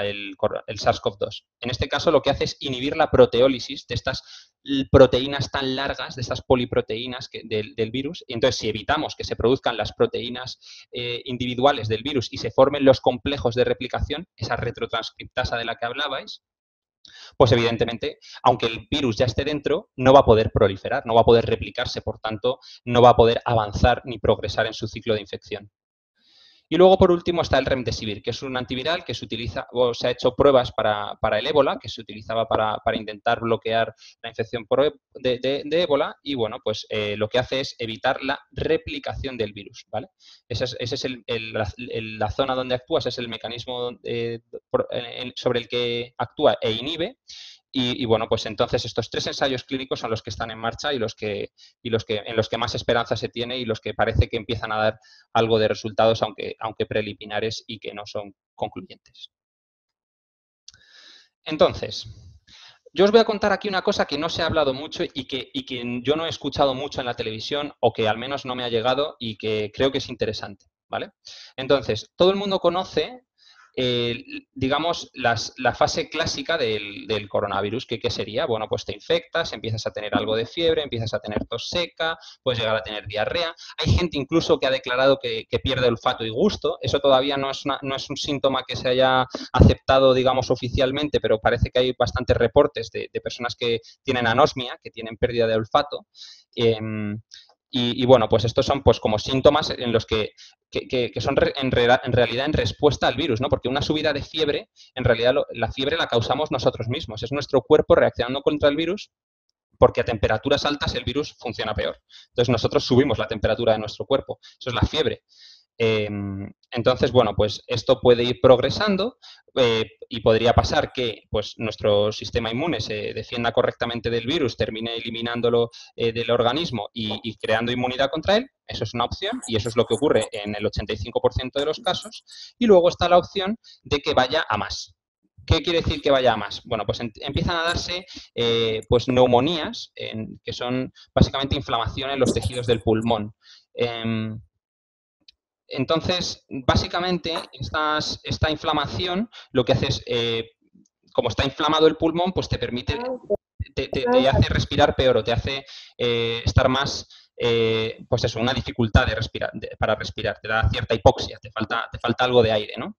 el SARS-CoV-2. En este caso lo que hace es inhibir la proteólisis de estas proteínas tan largas, de estas poliproteínas del virus, y entonces si evitamos que se produzcan las proteínas individuales del virus y se formen los complejos de replicación, esa retrotranscriptasa de la que hablabais, pues evidentemente, aunque el virus ya esté dentro, no va a poder proliferar, no va a poder replicarse, por tanto, no va a poder avanzar ni progresar en su ciclo de infección. Y luego, por último, está el remdesivir, que es un antiviral que se utiliza, o se ha hecho pruebas para el ébola, que se utilizaba para intentar bloquear la infección de ébola, y bueno, pues lo que hace es evitar la replicación del virus, ¿vale? Esa es la zona donde actúa, ese es el mecanismo sobre el que actúa e inhibe. Y bueno, pues entonces estos 3 ensayos clínicos son los que están en marcha y en los que más esperanza se tiene y los que parece que empiezan a dar algo de resultados, aunque preliminares y que no son concluyentes. Entonces, yo os voy a contar aquí una cosa que no se ha hablado mucho y que yo no he escuchado mucho en la televisión, o que al menos no me ha llegado y que creo que es interesante, ¿vale? Entonces, todo el mundo conoce digamos, la fase clásica del coronavirus. ¿Qué sería? Bueno, pues te infectas, empiezas a tener algo de fiebre, empiezas a tener tos seca, puedes llegar a tener diarrea. Hay gente incluso que ha declarado que pierde olfato y gusto. Eso todavía no es un síntoma que se haya aceptado, digamos, oficialmente, pero parece que hay bastantes reportes de personas que tienen anosmia, que tienen pérdida de olfato. Y bueno, pues estos son pues como síntomas en los que son en realidad en respuesta al virus, ¿no? Porque una subida de fiebre, en realidad la fiebre la causamos nosotros mismos. Es nuestro cuerpo reaccionando contra el virus, porque a temperaturas altas el virus funciona peor. Entonces nosotros subimos la temperatura de nuestro cuerpo. Eso es la fiebre. Entonces, bueno, pues esto puede ir progresando y podría pasar que pues, nuestro sistema inmune se defienda correctamente del virus, termine eliminándolo del organismo y creando inmunidad contra él. Eso es una opción y eso es lo que ocurre en el 85% de los casos. Y luego está la opción de que vaya a más. ¿Qué quiere decir que vaya a más? Bueno, pues empiezan a darse pues neumonías, que son básicamente inflamación en los tejidos del pulmón. Entonces, básicamente, esta inflamación lo que hace es, como está inflamado el pulmón, pues te permite, te hace respirar peor o te hace estar más, pues eso, una dificultad para respirar, te da cierta hipoxia, te falta algo de aire, ¿no?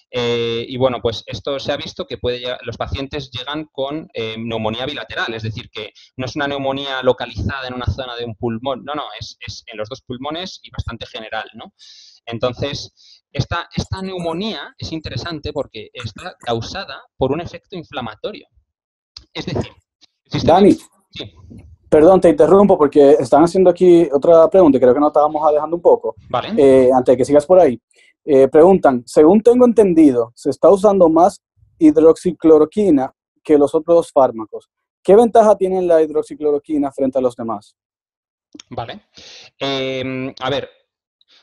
Y bueno, pues esto se ha visto que los pacientes llegan con neumonía bilateral, es decir, que no es una neumonía localizada en una zona de un pulmón, no, es en los 2 pulmones y bastante general, ¿no? Entonces, esta neumonía es interesante porque está causada por un efecto inflamatorio. Es decir, Dani, sí. Perdón, te interrumpo porque están haciendo aquí otra pregunta y creo que nos estábamos alejando un poco. Vale. Antes de que sigas por ahí. Preguntan, según tengo entendido, se está usando más hidroxicloroquina que los otros fármacos. ¿Qué ventaja tiene la hidroxicloroquina frente a los demás? Vale. A ver,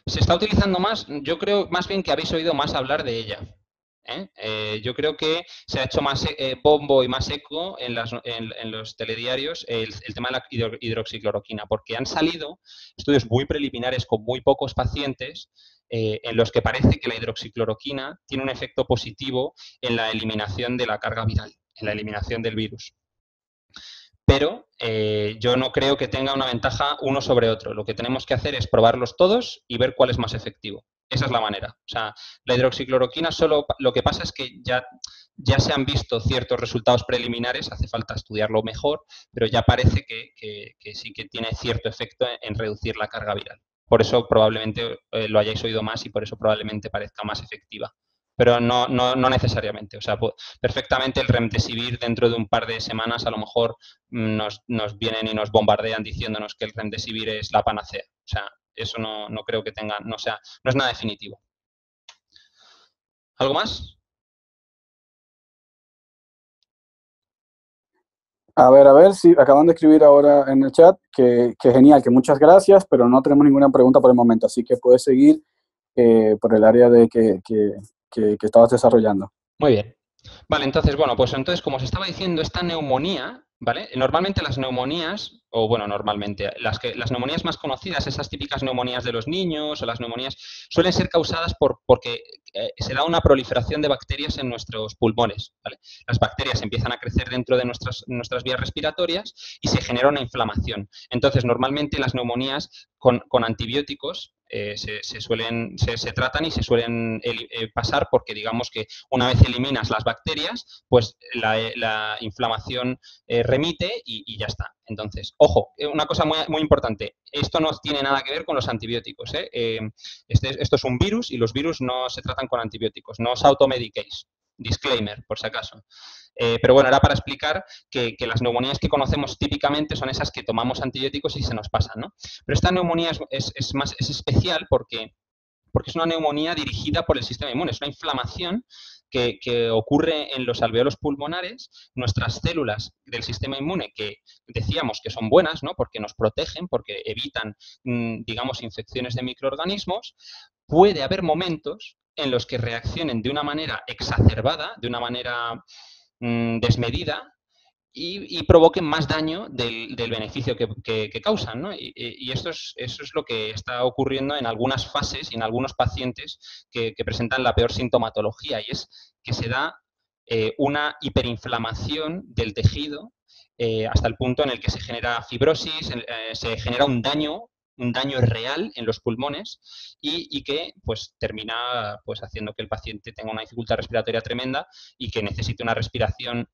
se está utilizando más, yo creo más bien que habéis oído más hablar de ella. Yo creo que se ha hecho más bombo y más eco en los telediarios el tema de la hidroxicloroquina, porque han salido estudios muy preliminares con muy pocos pacientes en los que parece que la hidroxicloroquina tiene un efecto positivo en la eliminación de la carga viral, en la eliminación del virus. Pero yo no creo que tenga una ventaja uno sobre otro. Lo que tenemos que hacer es probarlos todos y ver cuál es más efectivo. Esa es la manera. O sea, la hidroxicloroquina solo, lo que pasa es que ya se han visto ciertos resultados preliminares, hace falta estudiarlo mejor, pero ya parece que sí que tiene cierto efecto en reducir la carga viral. por eso probablemente lo hayáis oído más y por eso probablemente parezca más efectiva. Pero no necesariamente. O sea, perfectamente el remdesivir dentro de un par de semanas a lo mejor nos vienen y nos bombardean diciéndonos que el remdesivir es la panacea. O sea, eso no creo que tenga, no es nada definitivo. ¿Algo más? A ver, sí, acaban de escribir ahora en el chat que genial, que muchas gracias, pero no tenemos ninguna pregunta por el momento, así que puedes seguir por el área de que estabas desarrollando. Muy bien. Vale, entonces, bueno, pues entonces, como os estaba diciendo, esta neumonía, ¿vale? Normalmente las neumonías, o bueno, normalmente, las neumonías más conocidas, esas típicas neumonías de los niños o las neumonías, suelen ser causadas porque se da una proliferación de bacterias en nuestros pulmones, ¿vale? Las bacterias empiezan a crecer dentro de nuestras vías respiratorias y se genera una inflamación. Entonces, normalmente las neumonías con antibióticos se tratan y se suelen pasar porque digamos que una vez eliminas las bacterias, pues la inflamación remite y ya está. Entonces, ojo, una cosa muy importante, esto no tiene nada que ver con los antibióticos. Esto es un virus y los virus no se tratan con antibióticos, no os automediquéis. Disclaimer, por si acaso. Pero bueno, era para explicar que las neumonías que conocemos típicamente son esas que tomamos antibióticos y se nos pasan, ¿no? Pero esta neumonía es especial porque es una neumonía dirigida por el sistema inmune, es una inflamación que ocurre en los alveolos pulmonares. Nuestras células del sistema inmune, que decíamos que son buenas, ¿no? Porque nos protegen, porque evitan, digamos, infecciones de microorganismos, puede haber momentos en los que reaccionen de una manera exacerbada, de una manera desmedida, y provoquen más daño del beneficio que causan, ¿no? Y eso es lo que está ocurriendo en algunas fases y en algunos pacientes que presentan la peor sintomatología, y es que se da una hiperinflamación del tejido hasta el punto en el que se genera fibrosis, se genera un daño real en los pulmones y que pues termina pues haciendo que el paciente tenga una dificultad respiratoria tremenda y que necesite una respiración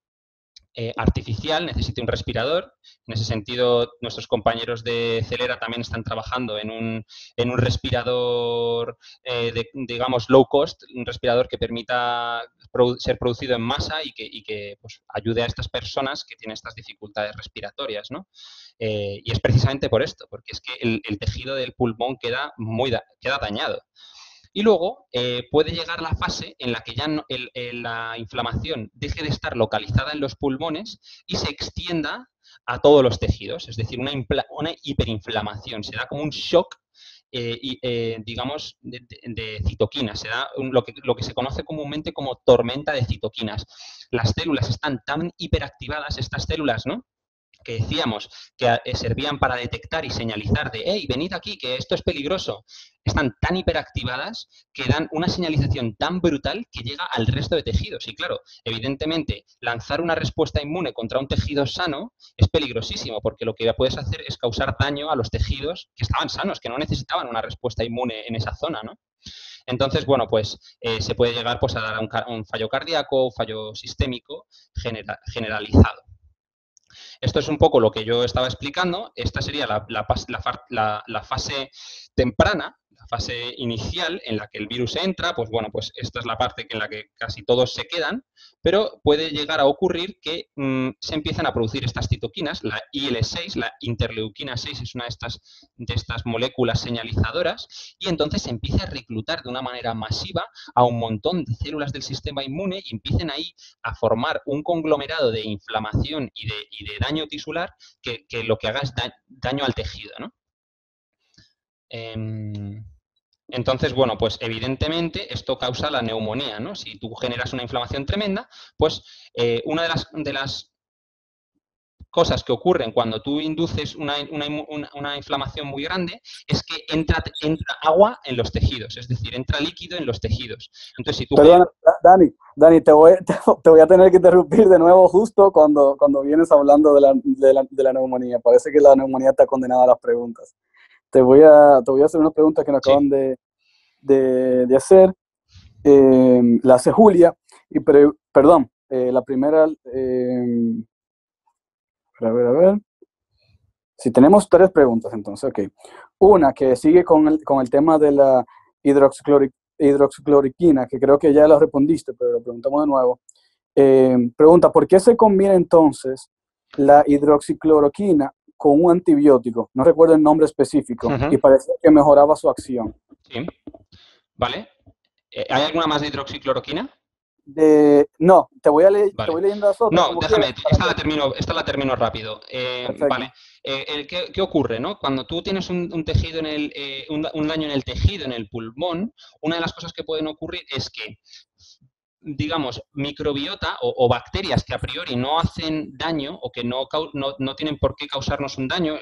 artificial, necesite un respirador. En ese sentido, nuestros compañeros de Celera también están trabajando en un respirador, digamos, low cost, un respirador que permita ser producido en masa y que pues, ayude a estas personas que tienen estas dificultades respiratorias, ¿no? Y es precisamente por esto, porque es que el tejido del pulmón queda dañado. Y luego puede llegar la fase en la que ya la inflamación deje de estar localizada en los pulmones y se extienda a todos los tejidos, es decir, una hiperinflamación, se da como un shock, digamos, de citoquinas, se da lo que se conoce comúnmente como tormenta de citoquinas. Las células están tan hiperactivadas, estas células, ¿no?, que decíamos que servían para detectar y señalizar de hey, venid aquí, que esto es peligroso, están tan hiperactivadas que dan una señalización tan brutal que llega al resto de tejidos. Y claro, evidentemente, lanzar una respuesta inmune contra un tejido sano es peligrosísimo, porque lo que puedes hacer es causar daño a los tejidos que estaban sanos, que no necesitaban una respuesta inmune en esa zona, ¿no? Entonces, bueno, pues se puede llegar pues, a dar un fallo cardíaco, un fallo sistémico generalizado. Esto es un poco lo que yo estaba explicando. Esta sería la fase temprana, la fase inicial en la que el virus entra. Pues bueno, pues esta es la parte en la que casi todos se quedan, pero puede llegar a ocurrir que se empiezan a producir estas citoquinas. La IL-6, la interleuquina 6, es una de estas moléculas señalizadoras, y entonces se empieza a reclutar de una manera masiva a un montón de células del sistema inmune y empiecen ahí a formar un conglomerado de inflamación y de daño tisular que lo que haga es daño al tejido, ¿no? Entonces, bueno, pues evidentemente esto causa la neumonía, ¿no? Si tú generas una inflamación tremenda, pues una de las cosas que ocurren cuando tú induces una inflamación muy grande es que entra agua en los tejidos, es decir, entra líquido en los tejidos. Entonces, si tú... Perdona, Dani, te voy a tener que interrumpir de nuevo justo cuando vienes hablando de la neumonía. Parece que la neumonía está condenada a las preguntas. Te voy a hacer una pregunta que nos acaban de hacer. La hace Julia. Perdón, la primera... a ver. Si tenemos 3 preguntas, entonces, ok. Una que sigue con el tema de la hidroxicloroquina, que creo que ya lo respondiste, pero lo preguntamos de nuevo. Pregunta, ¿por qué se combina entonces la hidroxicloroquina con un antibiótico? No recuerdo el nombre específico, y parecía que mejoraba su acción. Sí, vale. ¿Hay alguna más de hidroxicloroquina? No, te voy Vale. leyendo las otras. No, déjame, esta la termino rápido. Vale. ¿Qué ocurre, no? Cuando tú tienes un tejido un daño en el tejido, en el pulmón, una de las cosas que pueden ocurrir es que, digamos, microbiota o bacterias que a priori no hacen daño o que no tienen por qué causarnos un daño,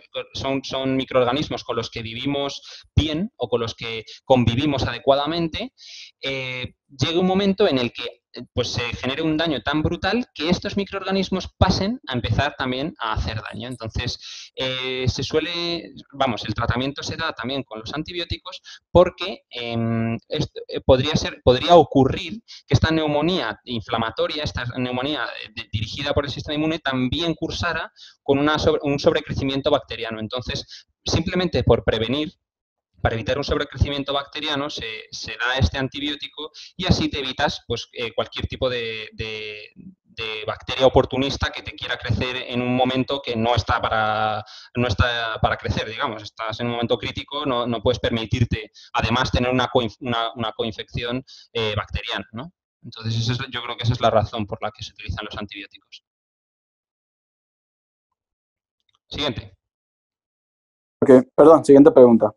son microorganismos con los que vivimos bien o con los que convivimos adecuadamente, llega un momento en el que pues se genere un daño tan brutal que estos microorganismos pasen a empezar también a hacer daño. Entonces, el tratamiento se da también con los antibióticos porque podría ocurrir que esta neumonía inflamatoria, esta neumonía dirigida por el sistema inmune, también cursara con un sobrecrecimiento bacteriano. Entonces, simplemente por prevenir, para evitar un sobrecrecimiento bacteriano, se da este antibiótico y así te evitas pues, cualquier tipo de bacteria oportunista que te quiera crecer en un momento que no está para crecer, digamos. Estás en un momento crítico, no puedes permitirte, además, tener una coinfección bacteriana, ¿no? Entonces, yo creo que esa es la razón por la que se utilizan los antibióticos. Siguiente. Ok, perdón, siguiente pregunta.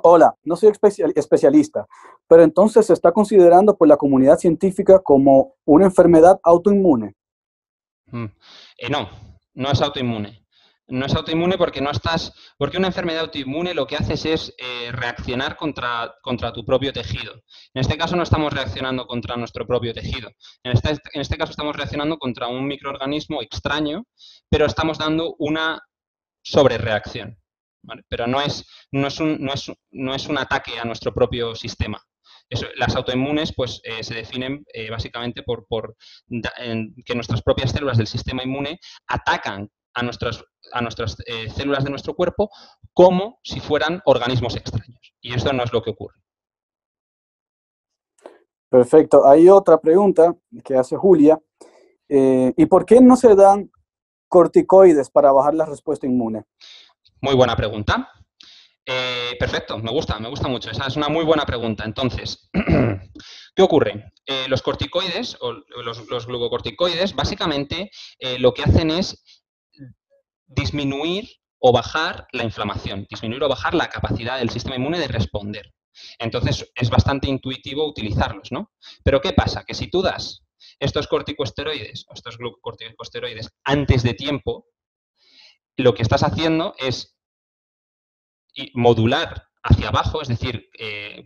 Hola, no soy especialista, pero entonces se está considerando por la comunidad científica como una enfermedad autoinmune. No es autoinmune. No es autoinmune porque porque una enfermedad autoinmune lo que haces es reaccionar contra tu propio tejido. En este caso no estamos reaccionando contra nuestro propio tejido. En este caso estamos reaccionando contra un microorganismo extraño, pero estamos dando una sobrereacción. ¿Vale? Pero no es un ataque a nuestro propio sistema. Las autoinmunes pues, se definen básicamente por que nuestras propias células del sistema inmune atacan a nuestras células de nuestro cuerpo como si fueran organismos extraños. Y esto no es lo que ocurre. Perfecto. Hay otra pregunta que hace Julia. ¿Y por qué no se dan corticoides para bajar la respuesta inmune? Muy buena pregunta. Perfecto, me gusta mucho. Esa es una muy buena pregunta. Entonces, ¿qué ocurre? Los corticoides o los glucocorticoides básicamente lo que hacen es disminuir o bajar la inflamación, disminuir o bajar la capacidad del sistema inmune de responder. Entonces, es bastante intuitivo utilizarlos, ¿no? Pero ¿qué pasa? Que si tú das estos corticosteroides o estos glucocorticosteroides antes de tiempo, lo que estás haciendo es modular hacia abajo, es decir,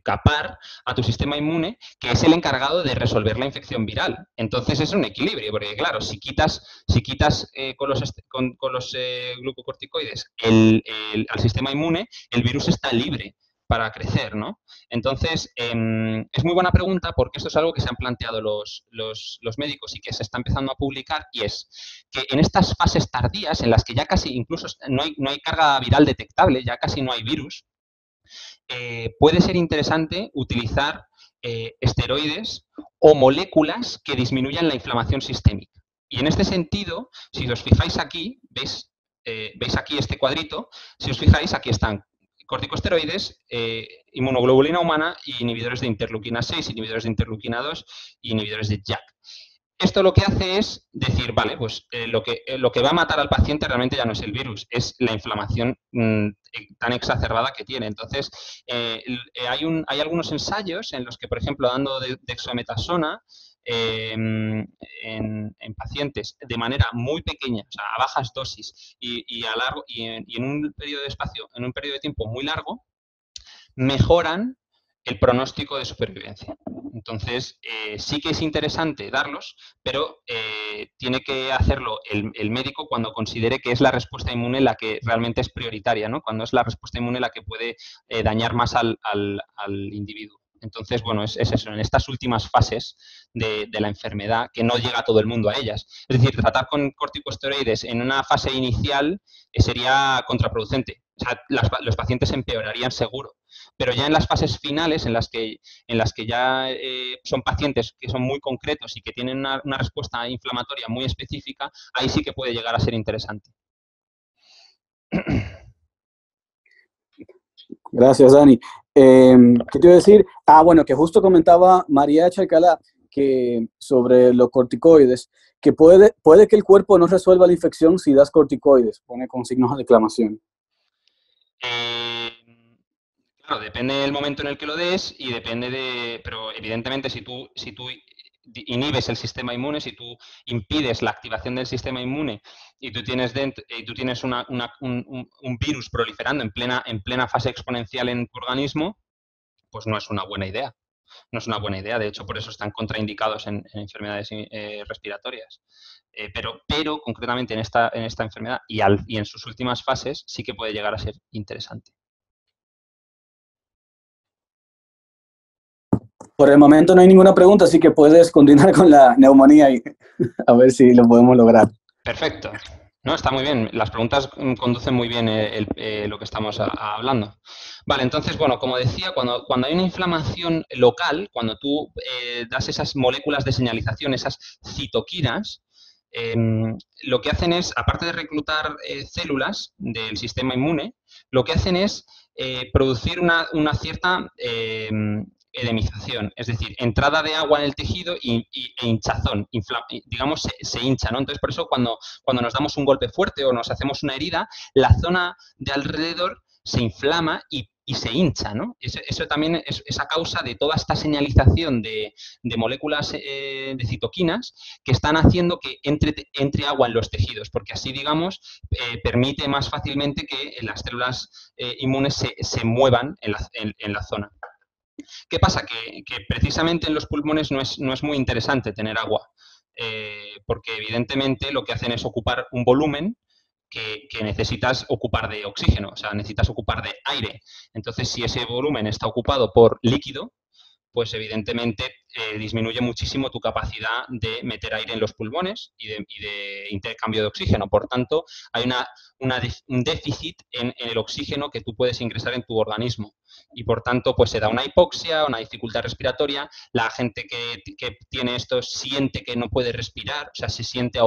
capar a tu sistema inmune, que es el encargado de resolver la infección viral. Entonces es un equilibrio, porque claro, si quitas con los glucocorticoides al sistema inmune, el virus está libre para crecer, ¿no? Entonces, es muy buena pregunta porque esto es algo que se han planteado los médicos y que se está empezando a publicar, y es que en estas fases tardías, en las que ya casi incluso no hay carga viral detectable, ya casi no hay virus, puede ser interesante utilizar esteroides o moléculas que disminuyan la inflamación sistémica. Y en este sentido, si os fijáis aquí, veis aquí este cuadrito, si os fijáis, aquí están corticosteroides, inmunoglobulina humana y inhibidores de interleuquina 6, inhibidores de interleuquina 2 y inhibidores de JAK. Esto lo que hace es decir, vale, pues lo que va a matar al paciente realmente ya no es el virus, es la inflamación tan exacerbada que tiene. Entonces, hay algunos ensayos en los que, por ejemplo, dando dexametasona en pacientes de manera muy pequeña, o sea, a bajas dosis y en un periodo de tiempo muy largo, mejoran el pronóstico de supervivencia. Entonces, sí que es interesante darlos, pero tiene que hacerlo el médico cuando considere que es la respuesta inmune la que realmente es prioritaria, ¿no? Cuando es la respuesta inmune la que puede dañar más al individuo. Entonces, bueno, es eso, en estas últimas fases de la enfermedad, que no llega todo el mundo a ellas. Es decir, tratar con corticosteroides en una fase inicial sería contraproducente. O sea, los pacientes empeorarían seguro. Pero ya en las fases finales, en las que ya son pacientes que son muy concretos y que tienen una respuesta inflamatoria muy específica, ahí sí que puede llegar a ser interesante. Gracias, Dani. ¿Qué te iba a decir? Bueno, que justo comentaba María Chacalá que sobre los corticoides, que puede que el cuerpo no resuelva la infección si das corticoides, pone con signos de exclamación. Claro, depende del momento en el que lo des y depende de... Pero evidentemente si tú inhibes el sistema inmune, si tú impides la activación del sistema inmune y tú tienes un virus proliferando en plena fase exponencial en tu organismo, pues no es una buena idea. No es una buena idea, de hecho por eso están contraindicados en enfermedades respiratorias. Pero concretamente en esta enfermedad y en sus últimas fases sí que puede llegar a ser interesante. Por el momento no hay ninguna pregunta, así que puedes continuar con la neumonía y a ver si lo podemos lograr. Perfecto. No, está muy bien. Las preguntas conducen muy bien lo que estamos hablando. Vale, entonces, bueno, como decía, cuando hay una inflamación local, cuando tú das esas moléculas de señalización, esas citoquinas, lo que hacen es, aparte de reclutar células del sistema inmune, lo que hacen es producir una cierta edemización, es decir, entrada de agua en el tejido e hinchazón, digamos, se hincha, ¿no? Entonces, por eso cuando nos damos un golpe fuerte o nos hacemos una herida, la zona de alrededor se inflama y se hincha, ¿no? Eso también es a causa de toda esta señalización de moléculas de citoquinas que están haciendo que entre agua en los tejidos, porque así, digamos, permite más fácilmente que las células inmunes se muevan en la zona. ¿Qué pasa? Que precisamente en los pulmones no es muy interesante tener agua, porque evidentemente lo que hacen es ocupar un volumen que necesitas ocupar de oxígeno, o sea, necesitas ocupar de aire. Entonces, si ese volumen está ocupado por líquido, pues evidentemente disminuye muchísimo tu capacidad de meter aire en los pulmones y de intercambio de oxígeno. Por tanto, hay un déficit en el oxígeno que tú puedes ingresar en tu organismo. Y por tanto, pues se da una hipoxia, una dificultad respiratoria. La gente que tiene esto siente que no puede respirar, o sea, siente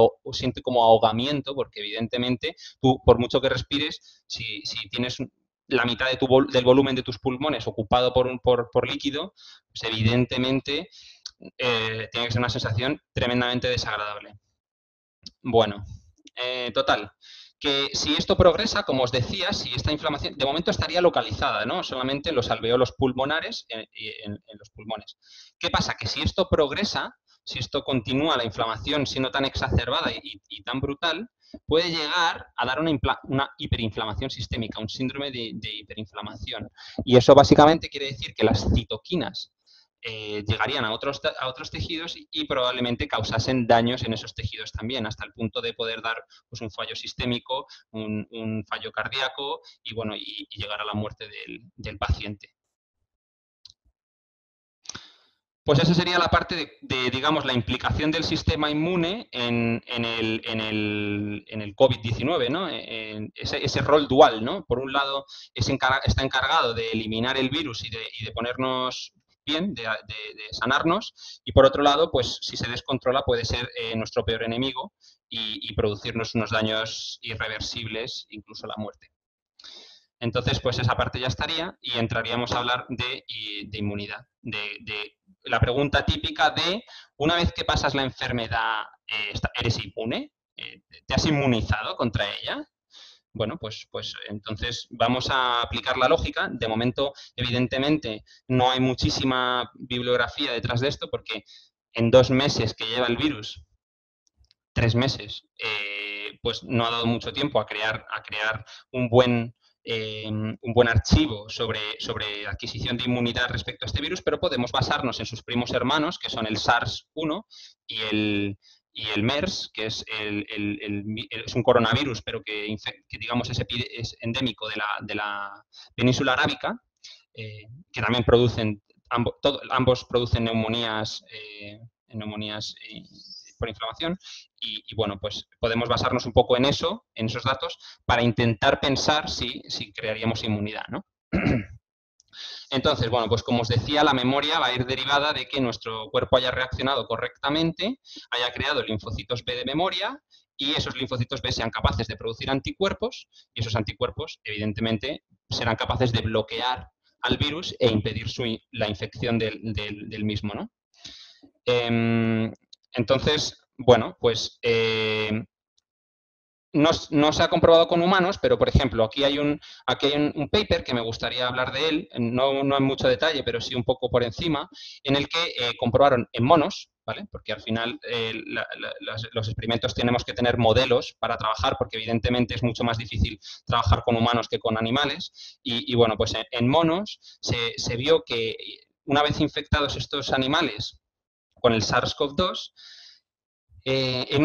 como ahogamiento, porque evidentemente tú, por mucho que respires, si tienes la mitad del volumen de tus pulmones ocupado por líquido, pues evidentemente tiene que ser una sensación tremendamente desagradable. Bueno, total, que si esto progresa, como os decía, si esta inflamación, de momento estaría localizada, ¿no? Solamente en los alveolos pulmonares y en los pulmones. ¿Qué pasa? Que si esto progresa, si esto continúa la inflamación siendo tan exacerbada y tan brutal, puede llegar a dar una hiperinflamación sistémica, un síndrome de hiperinflamación. Y eso básicamente quiere decir que las citoquinas llegarían a otros tejidos y probablemente causasen daños en esos tejidos también, hasta el punto de poder dar pues, un fallo sistémico, un fallo cardíaco y, bueno, y llegar a la muerte del paciente. Pues esa sería la parte de, digamos, la implicación del sistema inmune en el COVID-19, ¿no? Ese rol dual, ¿no? Por un lado, está encargado de eliminar el virus y de ponernos bien, de sanarnos, y por otro lado, pues si se descontrola puede ser nuestro peor enemigo y producirnos unos daños irreversibles, incluso la muerte. Entonces, pues esa parte ya estaría y entraríamos a hablar de inmunidad, de la pregunta típica de, una vez que pasas la enfermedad, ¿eres inmune? ¿Te has inmunizado contra ella? Bueno, pues entonces vamos a aplicar la lógica. De momento, evidentemente, no hay muchísima bibliografía detrás de esto porque en 2 meses que lleva el virus, 3 meses, pues no ha dado mucho tiempo a crear un buen archivo sobre adquisición de inmunidad respecto a este virus, pero podemos basarnos en sus primos hermanos, que son el SARS-1 y el MERS, que es es un coronavirus, pero que digamos es endémico de la península arábica, que también producen ambos producen neumonías, por inflamación y, bueno, pues podemos basarnos un poco en eso, en esos datos, para intentar pensar si crearíamos inmunidad, ¿no? Entonces, bueno, pues como os decía, la memoria va a ir derivada de que nuestro cuerpo haya reaccionado correctamente, haya creado linfocitos B de memoria y esos linfocitos B sean capaces de producir anticuerpos y esos anticuerpos, evidentemente, serán capaces de bloquear al virus e impedir la infección del mismo, ¿no? Entonces, bueno, pues no se ha comprobado con humanos, pero, por ejemplo, aquí hay un paper que me gustaría hablar de él, no en mucho detalle, pero sí un poco por encima, en el que comprobaron en monos, ¿vale? Porque al final los experimentos tenemos que tener modelos para trabajar, porque evidentemente es mucho más difícil trabajar con humanos que con animales. Y bueno, pues en monos se vio que una vez infectados estos animales con el SARS-CoV-2, en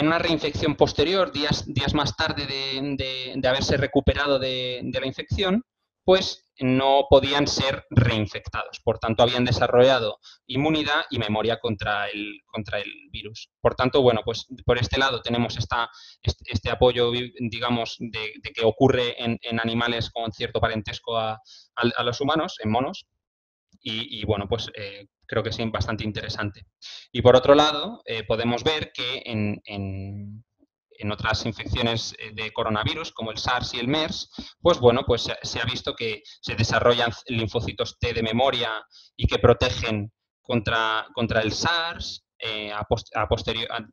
una reinfección posterior, días más tarde de haberse recuperado de la infección, pues no podían ser reinfectados. Por tanto, habían desarrollado inmunidad y memoria contra el virus. Por tanto, bueno, pues por este lado tenemos este apoyo, digamos, de que ocurre en animales con cierto parentesco a los humanos, en monos. Y bueno, pues creo que es bastante interesante. Y por otro lado, podemos ver que en otras infecciones de coronavirus, como el SARS y el MERS, pues bueno, pues se ha visto que se desarrollan linfocitos T de memoria y que protegen contra el SARS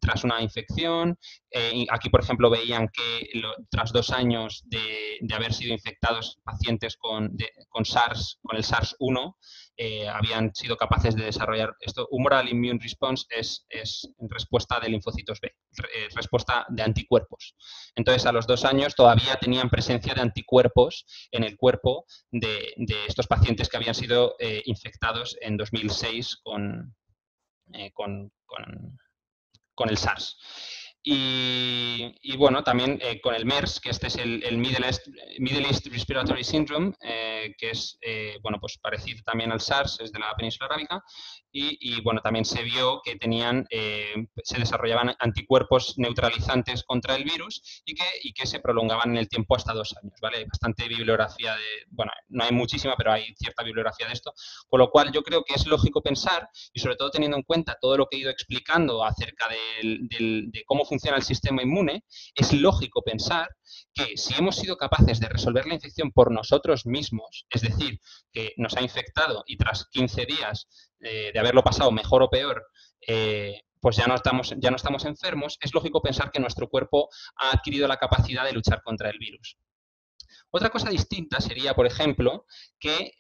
tras una infección. Aquí, por ejemplo, veían que tras 2 años de haber sido infectados pacientes con SARS, con el SARS-1, habían sido capaces de desarrollar esto. Humoral Immune Response es respuesta de linfocitos B, respuesta de anticuerpos. Entonces, a los 2 años todavía tenían presencia de anticuerpos en el cuerpo de estos pacientes que habían sido infectados en 2006 con el SARS. Y bueno, también con el MERS, que este es el Middle East Respiratory Syndrome, que es bueno, pues parecido también al SARS, es de la península arábica, y bueno, también se vio que se desarrollaban anticuerpos neutralizantes contra el virus y que se prolongaban en el tiempo hasta 2 años, ¿vale? Hay bastante bibliografía bueno, no hay muchísima, pero hay cierta bibliografía de esto, con lo cual yo creo que es lógico pensar, y sobre todo teniendo en cuenta todo lo que he ido explicando acerca de cómo funciona el sistema inmune, es lógico pensar que si hemos sido capaces de resolver la infección por nosotros mismos, es decir, que nos ha infectado y tras 15 días de haberlo pasado mejor o peor, pues ya no estamos enfermos, es lógico pensar que nuestro cuerpo ha adquirido la capacidad de luchar contra el virus. Otra cosa distinta sería, por ejemplo, que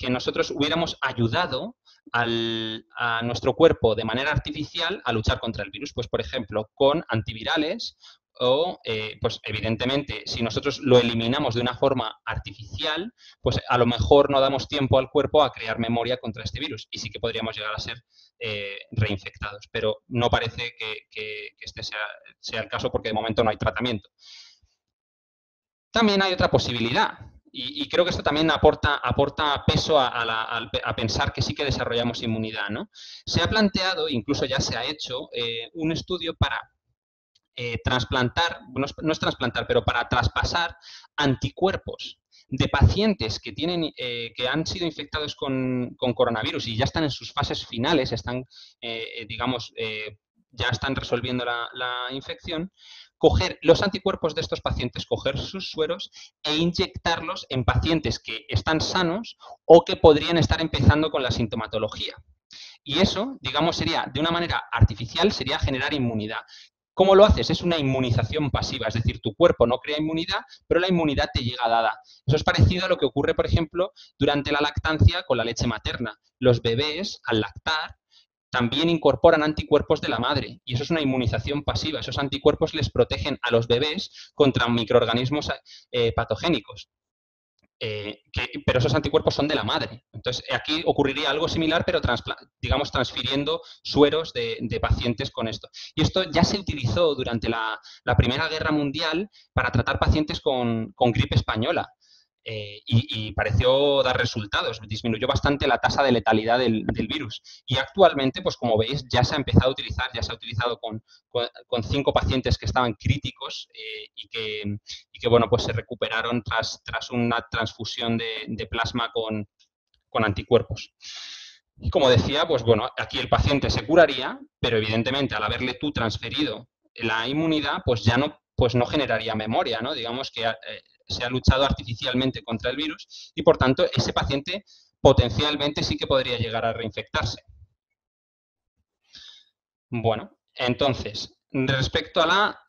nosotros hubiéramos ayudado a nuestro cuerpo de manera artificial a luchar contra el virus, pues por ejemplo, con antivirales o, pues evidentemente, si nosotros lo eliminamos de una forma artificial, pues a lo mejor no damos tiempo al cuerpo a crear memoria contra este virus y sí que podríamos llegar a ser reinfectados, pero no parece que este sea el caso porque de momento no hay tratamiento. También hay otra posibilidad, y creo que esto también aporta peso a pensar que sí que desarrollamos inmunidad, ¿no? Se ha planteado, incluso ya se ha hecho, un estudio para trasplantar, no es trasplantar, pero para traspasar anticuerpos de pacientes que han sido infectados con coronavirus y ya están en sus fases finales, digamos, ya están resolviendo la infección, coger los anticuerpos de estos pacientes, coger sus sueros e inyectarlos en pacientes que están sanos o que podrían estar empezando con la sintomatología. Y eso, digamos, sería, de una manera artificial, sería generar inmunidad. ¿Cómo lo haces? Es una inmunización pasiva, es decir, tu cuerpo no crea inmunidad, pero la inmunidad te llega dada. Eso es parecido a lo que ocurre, por ejemplo, durante la lactancia con la leche materna. Los bebés, al lactar, también incorporan anticuerpos de la madre y eso es una inmunización pasiva. Esos anticuerpos les protegen a los bebés contra microorganismos patogénicos. Pero esos anticuerpos son de la madre. Entonces, aquí ocurriría algo similar, pero digamos transfiriendo sueros de pacientes con esto. Y esto ya se utilizó durante la Primera Guerra Mundial para tratar pacientes con gripe española. y pareció dar resultados, disminuyó bastante la tasa de letalidad del virus. Y actualmente, pues como veis, ya se ha empezado a utilizar, ya se ha utilizado con 5 pacientes que estaban críticos y que, bueno, pues se recuperaron tras una transfusión de plasma con anticuerpos. Y como decía, pues bueno, aquí el paciente se curaría, pero evidentemente al haberle tú transferido la inmunidad, pues ya no generaría memoria, ¿no? Digamos que se ha luchado artificialmente contra el virus y, por tanto, ese paciente potencialmente sí que podría llegar a reinfectarse. Bueno, entonces, respecto a la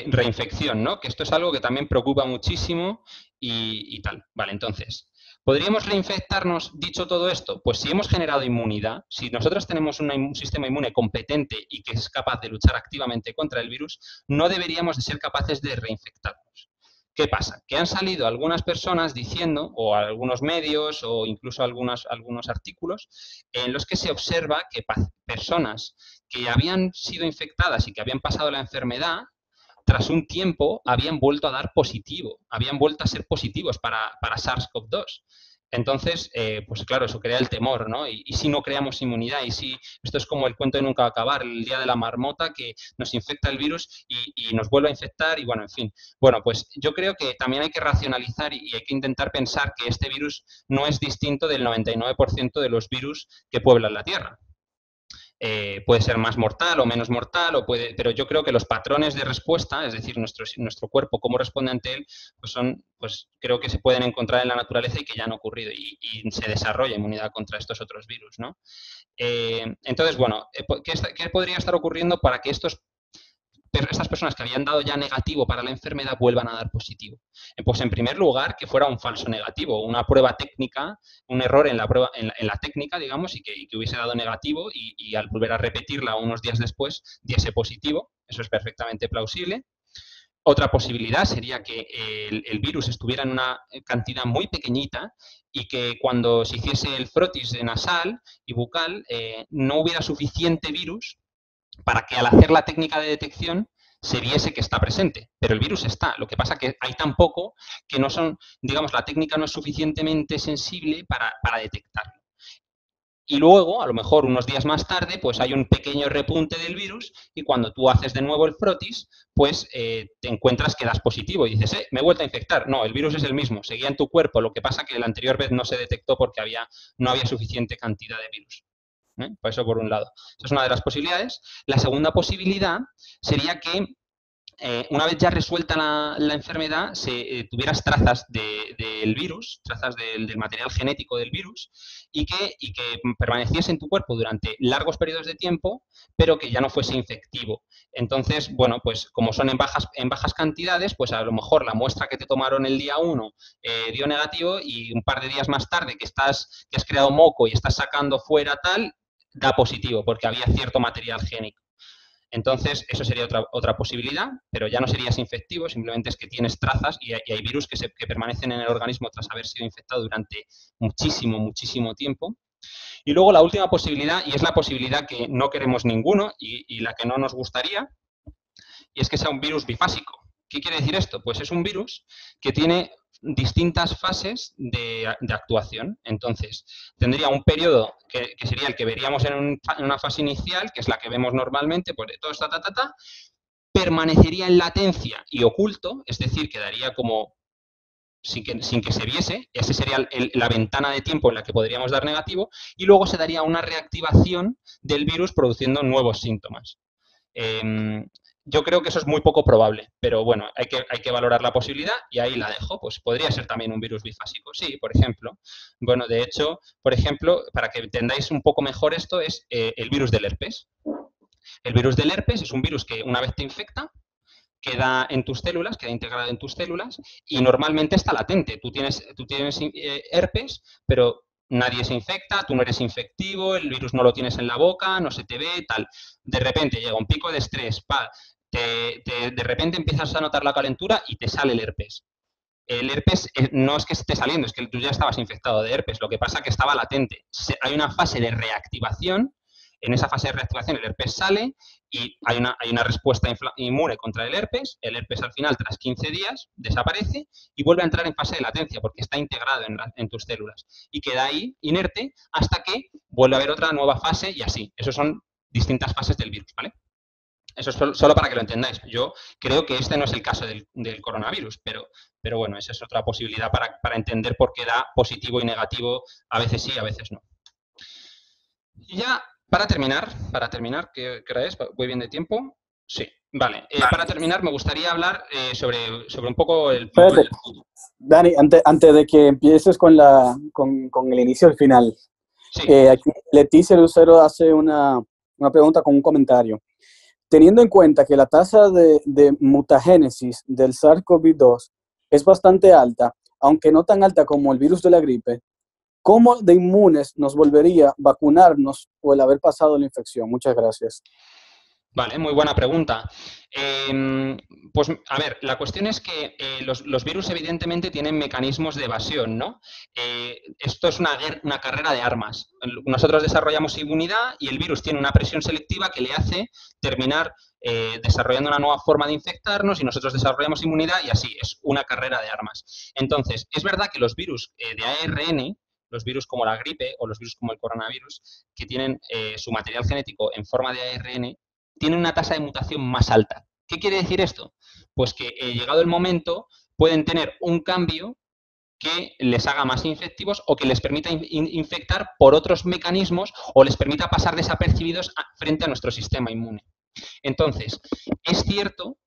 reinfección, ¿no? Que esto es algo que también preocupa muchísimo y tal. Vale, entonces, ¿podríamos reinfectarnos dicho todo esto? Pues si hemos generado inmunidad, si nosotros tenemos un sistema inmune competente y que es capaz de luchar activamente contra el virus, no deberíamos de ser capaces de reinfectarnos. ¿Qué pasa? Que han salido algunas personas diciendo, o algunos medios, o incluso algunos artículos, en los que se observa que personas que habían sido infectadas y que habían pasado la enfermedad, tras un tiempo habían vuelto a dar positivo, habían vuelto a ser positivos para SARS-CoV-2. Entonces, pues claro, eso crea el temor, ¿no? Y si no creamos inmunidad, y si esto es como el cuento de nunca va a acabar, el día de la marmota que nos infecta el virus y nos vuelve a infectar y bueno, en fin. Bueno, pues yo creo que también hay que racionalizar y hay que intentar pensar que este virus no es distinto del 99% de los virus que pueblan la Tierra. Puede ser más mortal o menos mortal, pero yo creo que los patrones de respuesta, es decir, nuestro cuerpo, cómo responde ante él, pues creo que se pueden encontrar en la naturaleza y que ya han ocurrido y se desarrolla inmunidad contra estos otros virus, ¿no? Entonces, bueno, ¿qué podría estar ocurriendo para que estas personas que habían dado ya negativo para la enfermedad vuelvan a dar positivo? Pues en primer lugar, que fuera un falso negativo, una prueba técnica, un error en la prueba, en la técnica, digamos, y que hubiese dado negativo y al volver a repetirla unos días después diese positivo. Eso es perfectamente plausible. Otra posibilidad sería que el virus estuviera en una cantidad muy pequeñita y que cuando se hiciese el frotis nasal y bucal no hubiera suficiente virus para que al hacer la técnica de detección se viese que está presente, pero el virus está. Lo que pasa es que hay tan poco que no son, digamos, la técnica no es suficientemente sensible para detectarlo. Y luego, a lo mejor unos días más tarde, pues hay un pequeño repunte del virus y cuando tú haces de nuevo el frotis, pues te encuentras que das positivo y dices, me he vuelto a infectar. No, el virus es el mismo, seguía en tu cuerpo. Lo que pasa es que la anterior vez no se detectó porque no había suficiente cantidad de virus. Por eso, por un lado. Esa es una de las posibilidades. La segunda posibilidad sería que una vez ya resuelta la enfermedad, tuvieras trazas del virus, trazas del material genético del virus, y que permaneciese en tu cuerpo durante largos periodos de tiempo, pero que ya no fuese infectivo. Entonces, bueno, pues como son en bajas cantidades, pues a lo mejor la muestra que te tomaron el día 1 dio negativo y un par de días más tarde que has creado moco y estás sacando fuera tal, da positivo, porque había cierto material génico. Entonces, eso sería otra posibilidad, pero ya no serías infectivo, simplemente es que tienes trazas y hay virus que permanecen en el organismo tras haber sido infectado durante muchísimo tiempo. Y luego la última posibilidad, y es la posibilidad que no queremos ninguno y la que no nos gustaría, y es que sea un virus bifásico. ¿Qué quiere decir esto? Pues es un virus que tiene distintas fases de actuación. Entonces, tendría un periodo que sería el que veríamos en una fase inicial, que es la que vemos normalmente, pues de todo permanecería en latencia y oculto, es decir, quedaría como sin que se viese, esa sería la ventana de tiempo en la que podríamos dar negativo, y luego se daría una reactivación del virus produciendo nuevos síntomas. Yo creo que eso es muy poco probable, pero bueno, hay que valorar la posibilidad y ahí la dejo. Pues podría ser también un virus bifásico, sí, por ejemplo. Bueno, de hecho, por ejemplo, para que entendáis un poco mejor esto, es el virus del herpes. El virus del herpes es un virus que una vez te infecta, queda en tus células, queda integrado en tus células y normalmente está latente. Tú tienes herpes, pero nadie se infecta, tú no eres infectivo, el virus no lo tienes en la boca, no se te ve, tal. De repente llega un pico de estrés, de repente empiezas a notar la calentura y te sale el herpes. El herpes no es que esté saliendo, es que tú ya estabas infectado de herpes, lo que pasa es que estaba latente. Hay una fase de reactivación En esa fase de reactivación el herpes sale y hay una respuesta inmune contra el herpes al final tras 15 días desaparece y vuelve a entrar en fase de latencia porque está integrado en tus células y queda ahí inerte hasta que vuelve a haber otra nueva fase y así. Esas son distintas fases del virus, ¿vale? Eso es solo para que lo entendáis. Yo creo que este no es el caso del coronavirus, pero bueno, esa es otra posibilidad para entender por qué da positivo y negativo, a veces sí, a veces no. Y ya, para terminar, ¿qué hora es? ¿Voy bien de tiempo? Sí, vale. Para terminar, me gustaría hablar sobre un poco el... Espérate, Dani, antes de que empieces con el inicio y el final, Sí. aquí Leticia Lucero hace una pregunta con un comentario. Teniendo en cuenta que la tasa de mutagénesis del SARS-CoV-2 es bastante alta, aunque no tan alta como el virus de la gripe, ¿cómo de inmunes nos volvería vacunarnos o el haber pasado la infección? Muchas gracias. Vale, muy buena pregunta. Pues, a ver, la cuestión es que los virus evidentemente tienen mecanismos de evasión, ¿no? Esto es una carrera de armas. Nosotros desarrollamos inmunidad y el virus tiene una presión selectiva que le hace terminar desarrollando una nueva forma de infectarnos y nosotros desarrollamos inmunidad y así, es una carrera de armas. Entonces, es verdad que los virus de ARN, los virus como la gripe o los virus como el coronavirus, que tienen su material genético en forma de ARN, tienen una tasa de mutación más alta. ¿Qué quiere decir esto? Pues que llegado el momento pueden tener un cambio que les haga más infectivos o que les permita infectar por otros mecanismos o les permita pasar desapercibidos frente a nuestro sistema inmune. Entonces, es cierto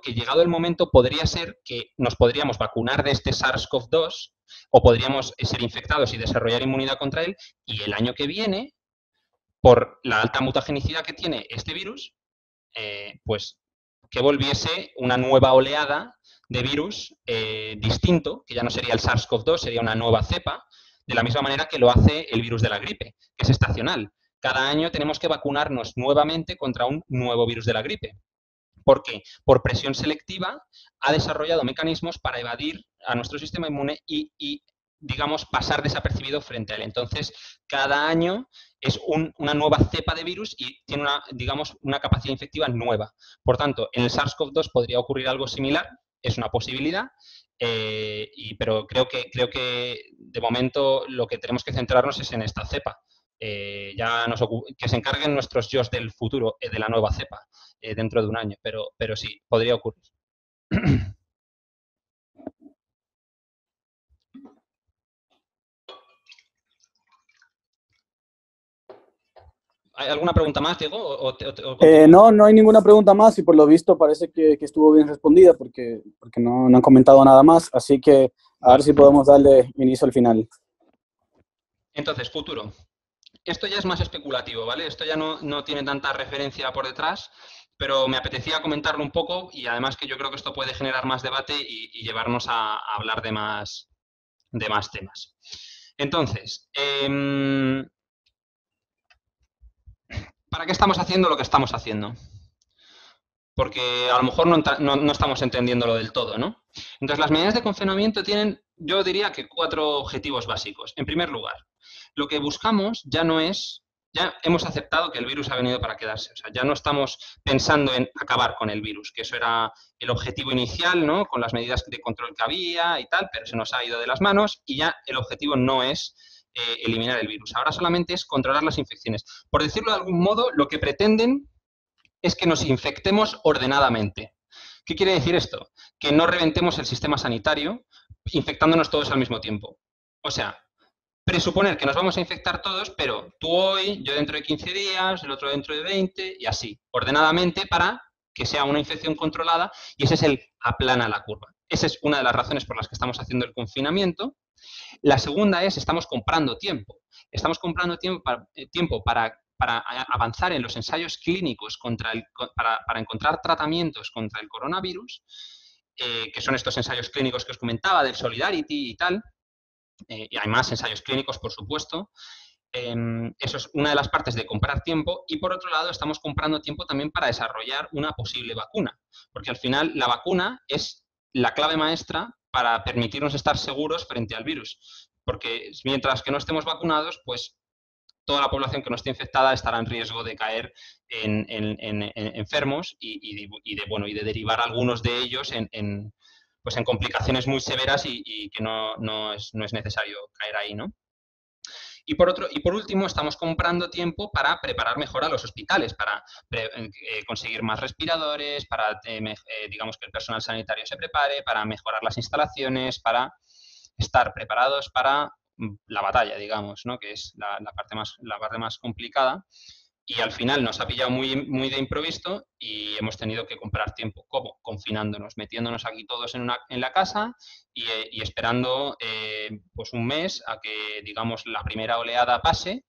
que llegado el momento podría ser que nos podríamos vacunar de este SARS-CoV-2 o podríamos ser infectados y desarrollar inmunidad contra él y el año que viene, por la alta mutagenicidad que tiene este virus, pues que volviese una nueva oleada de virus distinto, que ya no sería el SARS-CoV-2, sería una nueva cepa, de la misma manera que lo hace el virus de la gripe, que es estacional. Cada año tenemos que vacunarnos nuevamente contra un nuevo virus de la gripe. ¿Por qué? Por presión selectiva ha desarrollado mecanismos para evadir a nuestro sistema inmune y digamos, pasar desapercibido frente a él. Entonces, cada año es una nueva cepa de virus y tiene una capacidad infectiva nueva. Por tanto, en el SARS-CoV-2 podría ocurrir algo similar, es una posibilidad, pero creo que de momento lo que tenemos que centrarnos es en esta cepa. Que se encarguen nuestros YOS del futuro, de la nueva cepa, dentro de un año, pero sí, podría ocurrir. ¿Hay alguna pregunta más, Diego? No hay ninguna pregunta más y por lo visto parece que estuvo bien respondida porque no han comentado nada más, así que a ver si podemos darle inicio al final. Entonces, futuro. Esto ya es más especulativo, ¿vale? Esto ya no tiene tanta referencia por detrás, pero me apetecía comentarlo un poco y además que yo creo que esto puede generar más debate y llevarnos a hablar de más temas. Entonces, ¿para qué estamos haciendo lo que estamos haciendo? Porque a lo mejor no estamos entendiéndolo del todo, ¿no? Entonces, las medidas de confinamiento tienen, yo diría que 4 objetivos básicos. En primer lugar, lo que buscamos ya hemos aceptado que el virus ha venido para quedarse. O sea, ya no estamos pensando en acabar con el virus, que eso era el objetivo inicial, ¿no? Con las medidas de control que había y tal, pero se nos ha ido de las manos y ya el objetivo no es eliminar el virus. Ahora solamente es controlar las infecciones. Por decirlo de algún modo, lo que pretenden es que nos infectemos ordenadamente. ¿Qué quiere decir esto? Que no reventemos el sistema sanitario infectándonos todos al mismo tiempo. O sea, presuponer que nos vamos a infectar todos, pero tú hoy, yo dentro de 15 días, el otro dentro de 20 y así, ordenadamente para que sea una infección controlada y ese es el aplana la curva. Esa es una de las razones por las que estamos haciendo el confinamiento. La segunda es, estamos comprando tiempo. Estamos comprando tiempo para avanzar en los ensayos clínicos para encontrar tratamientos contra el coronavirus, que son estos ensayos clínicos que os comentaba, del Solidarity y tal, y hay más ensayos clínicos, por supuesto. Eso es una de las partes de comprar tiempo y por otro lado estamos comprando tiempo también para desarrollar una posible vacuna, porque al final la vacuna es la clave maestra para permitirnos estar seguros frente al virus, porque mientras que no estemos vacunados, pues toda la población que no esté infectada estará en riesgo de caer en enfermos y de derivar algunos de ellos pues en complicaciones muy severas y que no es necesario caer ahí, ¿no? Y por último, estamos comprando tiempo para preparar mejor a los hospitales, para conseguir más respiradores, para, digamos, que el personal sanitario se prepare, para mejorar las instalaciones, para estar preparados para la batalla, digamos, ¿no? Que es la parte más complicada. Y al final nos ha pillado muy de improviso y hemos tenido que comprar tiempo. ¿Cómo? Confinándonos, metiéndonos aquí todos en la casa y esperando pues un mes a que, digamos, la primera oleada pase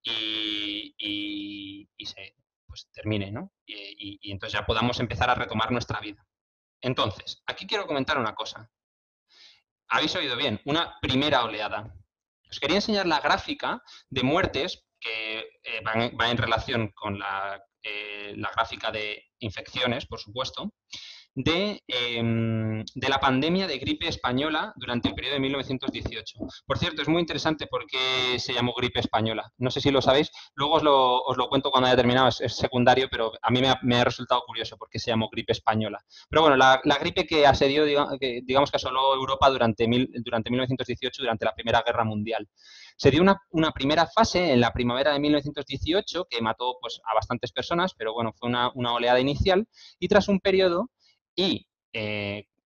y se pues, termine, ¿no? Y entonces ya podamos empezar a retomar nuestra vida. Entonces, aquí quiero comentar una cosa. Habéis oído bien, una primera oleada. Os quería enseñar la gráfica de muertes que va en relación con la gráfica de infecciones, por supuesto, de la pandemia de gripe española durante el periodo de 1918. Por cierto, es muy interesante por qué se llamó gripe española. No sé si lo sabéis, luego os lo cuento cuando haya terminado, es secundario, pero a mí me ha resultado curioso por qué se llamó gripe española. Pero bueno, la gripe que asedió, digamos que asoló Europa durante 1918, durante la Primera Guerra Mundial. Se dio una primera fase en la primavera de 1918 que mató pues, a bastantes personas, pero bueno, fue una oleada inicial y tras un periodo y,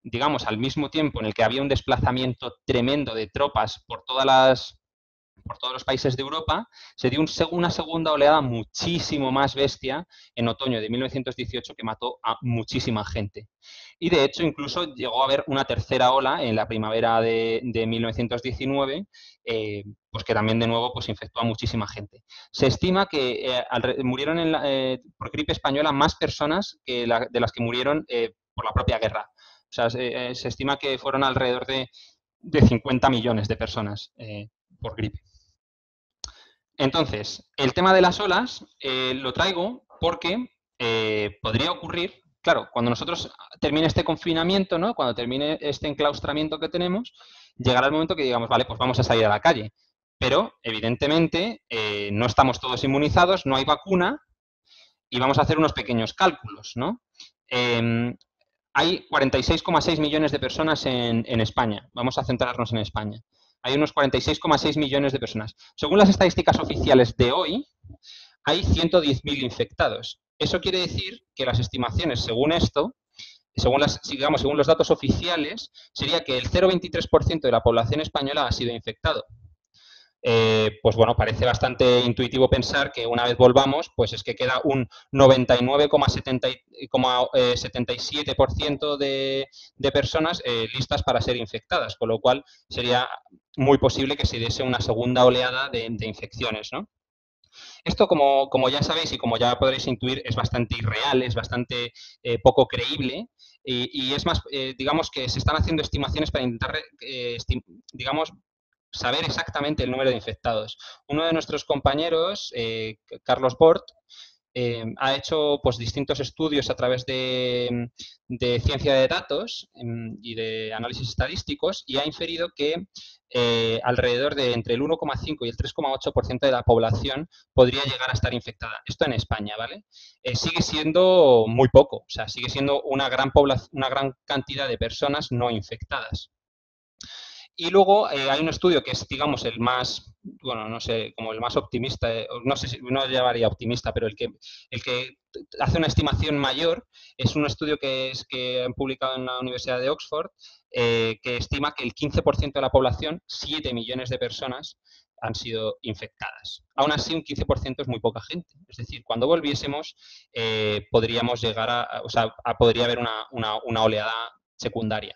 digamos, al mismo tiempo en el que había un desplazamiento tremendo de tropas por todos los países de Europa, se dio una segunda oleada muchísimo más bestia en otoño de 1918 que mató a muchísima gente. Y de hecho incluso llegó a haber una tercera ola en la primavera de 1919, pues que también de nuevo pues infectó a muchísima gente. Se estima que murieron por gripe española más personas de las que murieron por la propia guerra. O sea, se estima que fueron alrededor de 50 millones de personas por gripe. Entonces, el tema de las olas lo traigo porque podría ocurrir, claro, cuando nosotros termine este confinamiento, ¿no? Cuando termine este enclaustramiento que tenemos, llegará el momento que digamos, vale, pues vamos a salir a la calle. Pero, evidentemente, no estamos todos inmunizados, no hay vacuna y vamos a hacer unos pequeños cálculos, ¿no? Hay 46,6 millones de personas en España. Vamos a centrarnos en España. Hay unos 46,6 millones de personas. Según las estadísticas oficiales de hoy, hay 110.000 infectados. Eso quiere decir que las estimaciones, según esto, según los datos oficiales, sería que el 0,23% de la población española ha sido infectado. Pues bueno, parece bastante intuitivo pensar que una vez volvamos, pues es que queda un 99,77% de personas listas para ser infectadas, con lo cual sería muy posible que se diese una segunda oleada de infecciones, ¿no? Esto, como ya sabéis y como ya podréis intuir, es bastante irreal, es bastante poco creíble y es más, digamos que se están haciendo estimaciones para intentar, digamos, saber exactamente el número de infectados. Uno de nuestros compañeros, Carlos Bort, ha hecho pues, distintos estudios a través de ciencia de datos y de análisis estadísticos y ha inferido que alrededor de entre el 1,5 y el 3,8% de la población podría llegar a estar infectada. Esto en España, ¿vale? Sigue siendo muy poco, o sea, sigue siendo una gran cantidad de personas no infectadas. Y luego hay un estudio que es, digamos, el más, bueno, no sé, como el más optimista, no sé si no llamaría optimista, pero el que hace una estimación mayor, es un estudio que han publicado en la Universidad de Oxford, que estima que el 15% de la población, 7 millones de personas, han sido infectadas. Aún así, un 15% es muy poca gente. Es decir, cuando volviésemos, podríamos llegar podría haber una oleada secundaria,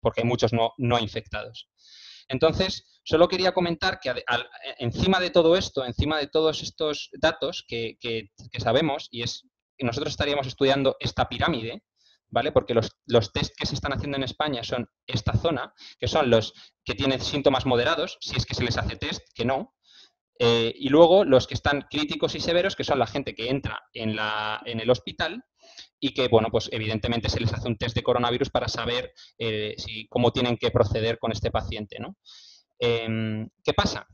porque hay muchos no infectados. Entonces, solo quería comentar que encima de todo esto, encima de todos estos datos que sabemos, y es que nosotros estaríamos estudiando esta pirámide, ¿vale? Porque los test que se están haciendo en España son esta zona, que son los que tienen síntomas moderados, si es que se les hace test, que no, y luego los que están críticos y severos, que son la gente que entra en el hospital y que, bueno, pues evidentemente se les hace un test de coronavirus para saber cómo tienen que proceder con este paciente, ¿no? ¿Qué pasa?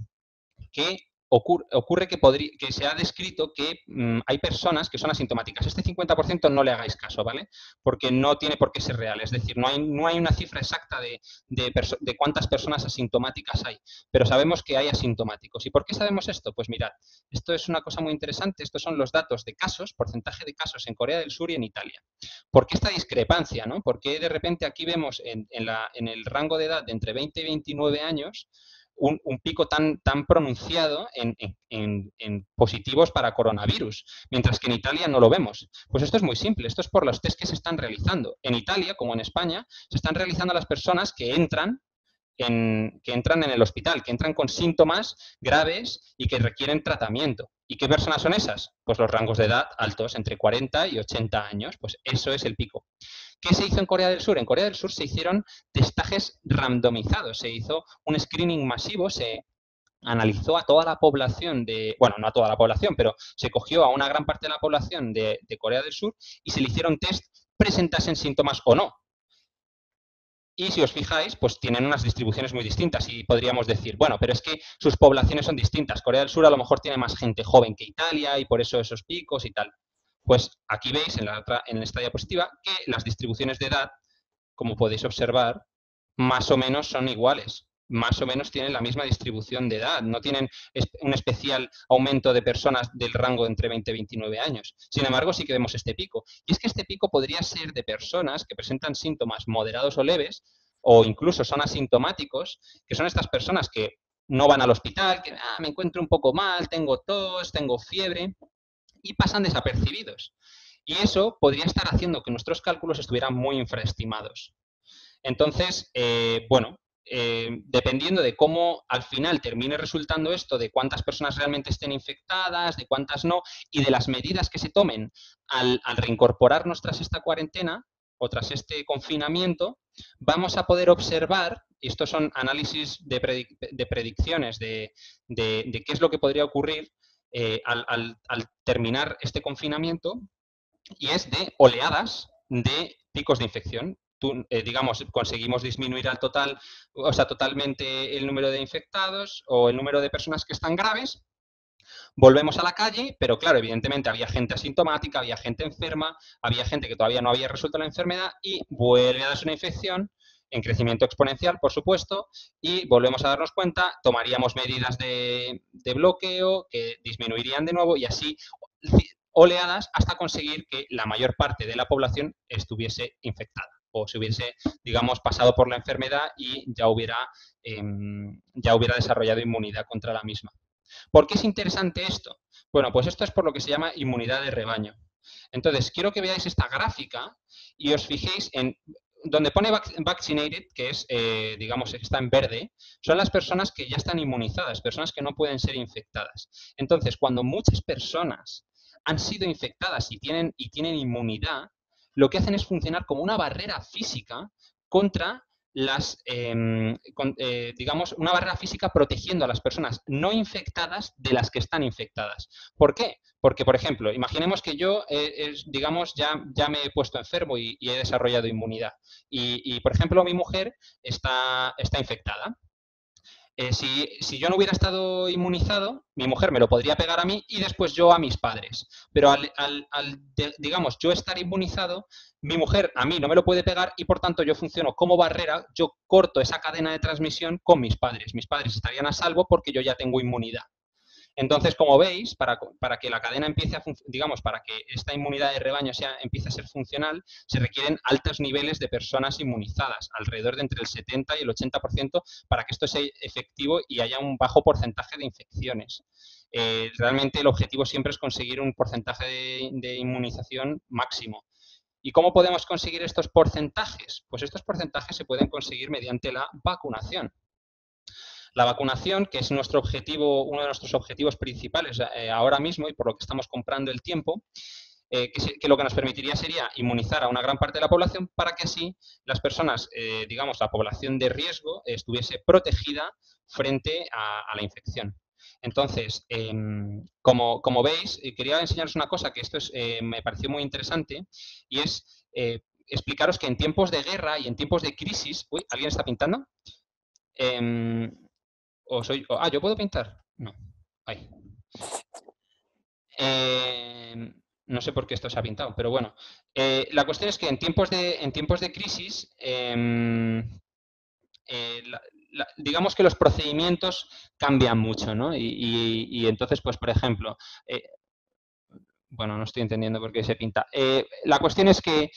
Que ocurre que se ha descrito que hay personas que son asintomáticas. Este 50% no le hagáis caso, ¿vale? Porque no tiene por qué ser real. Es decir, no hay una cifra exacta de cuántas personas asintomáticas hay, pero sabemos que hay asintomáticos. ¿Y por qué sabemos esto? Pues mirad, esto es una cosa muy interesante. Estos son los datos de casos, porcentaje de casos en Corea del Sur y en Italia. ¿Por qué esta discrepancia, no? ¿Por qué de repente aquí vemos en el rango de edad de entre 20 y 29 años un pico tan pronunciado en positivos para coronavirus, mientras que en Italia no lo vemos? Pues esto es muy simple, esto es por los test que se están realizando. En Italia, como en España, se están realizando a las personas que entran en el hospital, que entran con síntomas graves y que requieren tratamiento. ¿Y qué personas son esas? Pues los rangos de edad altos, entre 40 y 80 años. Pues eso es el pico. ¿Qué se hizo en Corea del Sur? En Corea del Sur se hicieron testajes randomizados, se hizo un screening masivo, se analizó a toda la población bueno, no a toda la población, pero se cogió a una gran parte de la población de Corea del Sur y se le hicieron test presentasen síntomas o no. Y si os fijáis, pues tienen unas distribuciones muy distintas y podríamos decir, bueno, pero es que sus poblaciones son distintas. Corea del Sur a lo mejor tiene más gente joven que Italia y por eso esos picos y tal. Pues aquí veis en esta diapositiva que las distribuciones de edad, como podéis observar, más o menos son iguales. Más o menos tienen la misma distribución de edad, no tienen un especial aumento de personas del rango entre 20 y 29 años. Sin embargo, sí que vemos este pico. Y es que este pico podría ser de personas que presentan síntomas moderados o leves, o incluso son asintomáticos, que son estas personas que no van al hospital, que me encuentro un poco mal, tengo tos, tengo fiebre, y pasan desapercibidos. Y eso podría estar haciendo que nuestros cálculos estuvieran muy infraestimados. Entonces, bueno, dependiendo de cómo al final termine resultando esto, de cuántas personas realmente estén infectadas, de cuántas no, y de las medidas que se tomen al reincorporarnos tras esta cuarentena o tras este confinamiento, vamos a poder observar, y estos son análisis de predicciones de qué es lo que podría ocurrir al terminar este confinamiento, y es de oleadas de picos de infección. Digamos, conseguimos disminuir totalmente el número de infectados o el número de personas que están graves, volvemos a la calle, pero claro, evidentemente había gente asintomática, había gente enferma, había gente que todavía no había resuelto la enfermedad y vuelve a darse una infección en crecimiento exponencial, por supuesto, y volvemos a darnos cuenta, tomaríamos medidas de bloqueo que disminuirían de nuevo y así oleadas hasta conseguir que la mayor parte de la población estuviese infectada o se hubiese, digamos, pasado por la enfermedad y ya hubiera desarrollado inmunidad contra la misma. ¿Por qué es interesante esto? Bueno, pues esto es por lo que se llama inmunidad de rebaño. Entonces, quiero que veáis esta gráfica y os fijéis en donde pone vaccinated, que es, digamos, está en verde, son las personas que ya están inmunizadas, personas que no pueden ser infectadas. Entonces, cuando muchas personas han sido infectadas y tienen inmunidad, lo que hacen es funcionar como una barrera física contra digamos, una barrera física protegiendo a las personas no infectadas de las que están infectadas. ¿Por qué? Porque, por ejemplo, imaginemos que yo, digamos, ya me he puesto enfermo y he desarrollado inmunidad. Y, por ejemplo, mi mujer está infectada. Si yo no hubiera estado inmunizado, mi mujer me lo podría pegar a mí y después yo a mis padres. Pero digamos, yo estar inmunizado, mi mujer a mí no me lo puede pegar y por tanto yo funciono como barrera, yo corto esa cadena de transmisión con mis padres. Mis padres estarían a salvo porque yo ya tengo inmunidad. Entonces, como veis, para que la cadena empiece a digamos, para que esta inmunidad de rebaño empiece a ser funcional, se requieren altos niveles de personas inmunizadas, alrededor de entre el 70 y el 80%, para que esto sea efectivo y haya un bajo porcentaje de infecciones. Realmente el objetivo siempre es conseguir un porcentaje de inmunización máximo. ¿Y cómo podemos conseguir estos porcentajes? Pues estos porcentajes se pueden conseguir mediante la vacunación. La vacunación, que es nuestro objetivo, uno de nuestros objetivos principales ahora mismo y por lo que estamos comprando el tiempo, que lo que nos permitiría sería inmunizar a una gran parte de la población para que así las personas, digamos, la población de riesgo estuviese protegida frente a la infección. Entonces, como veis, quería enseñaros una cosa que esto me pareció muy interesante y es explicaros que en tiempos de guerra y en tiempos de crisis... Uy, ¿alguien está pintando? ¿Yo puedo pintar? No. Ay. No sé por qué esto se ha pintado, pero bueno. La cuestión es que en tiempos de crisis, digamos que los procedimientos cambian mucho, ¿no? Y entonces, pues, por ejemplo, bueno, no estoy entendiendo por qué se pinta. La cuestión es que,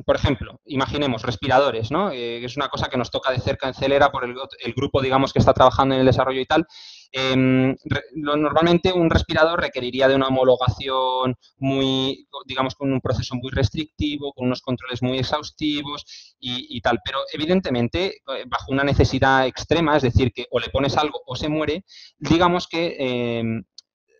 por ejemplo, imaginemos respiradores, ¿no? Que es una cosa que nos toca de cerca en Celera por el grupo, digamos, que está trabajando en el desarrollo y tal. Normalmente un respirador requeriría de una homologación muy, digamos, con un proceso muy restrictivo, con unos controles muy exhaustivos y tal. Pero evidentemente, bajo una necesidad extrema, es decir, que o le pones algo o se muere, digamos que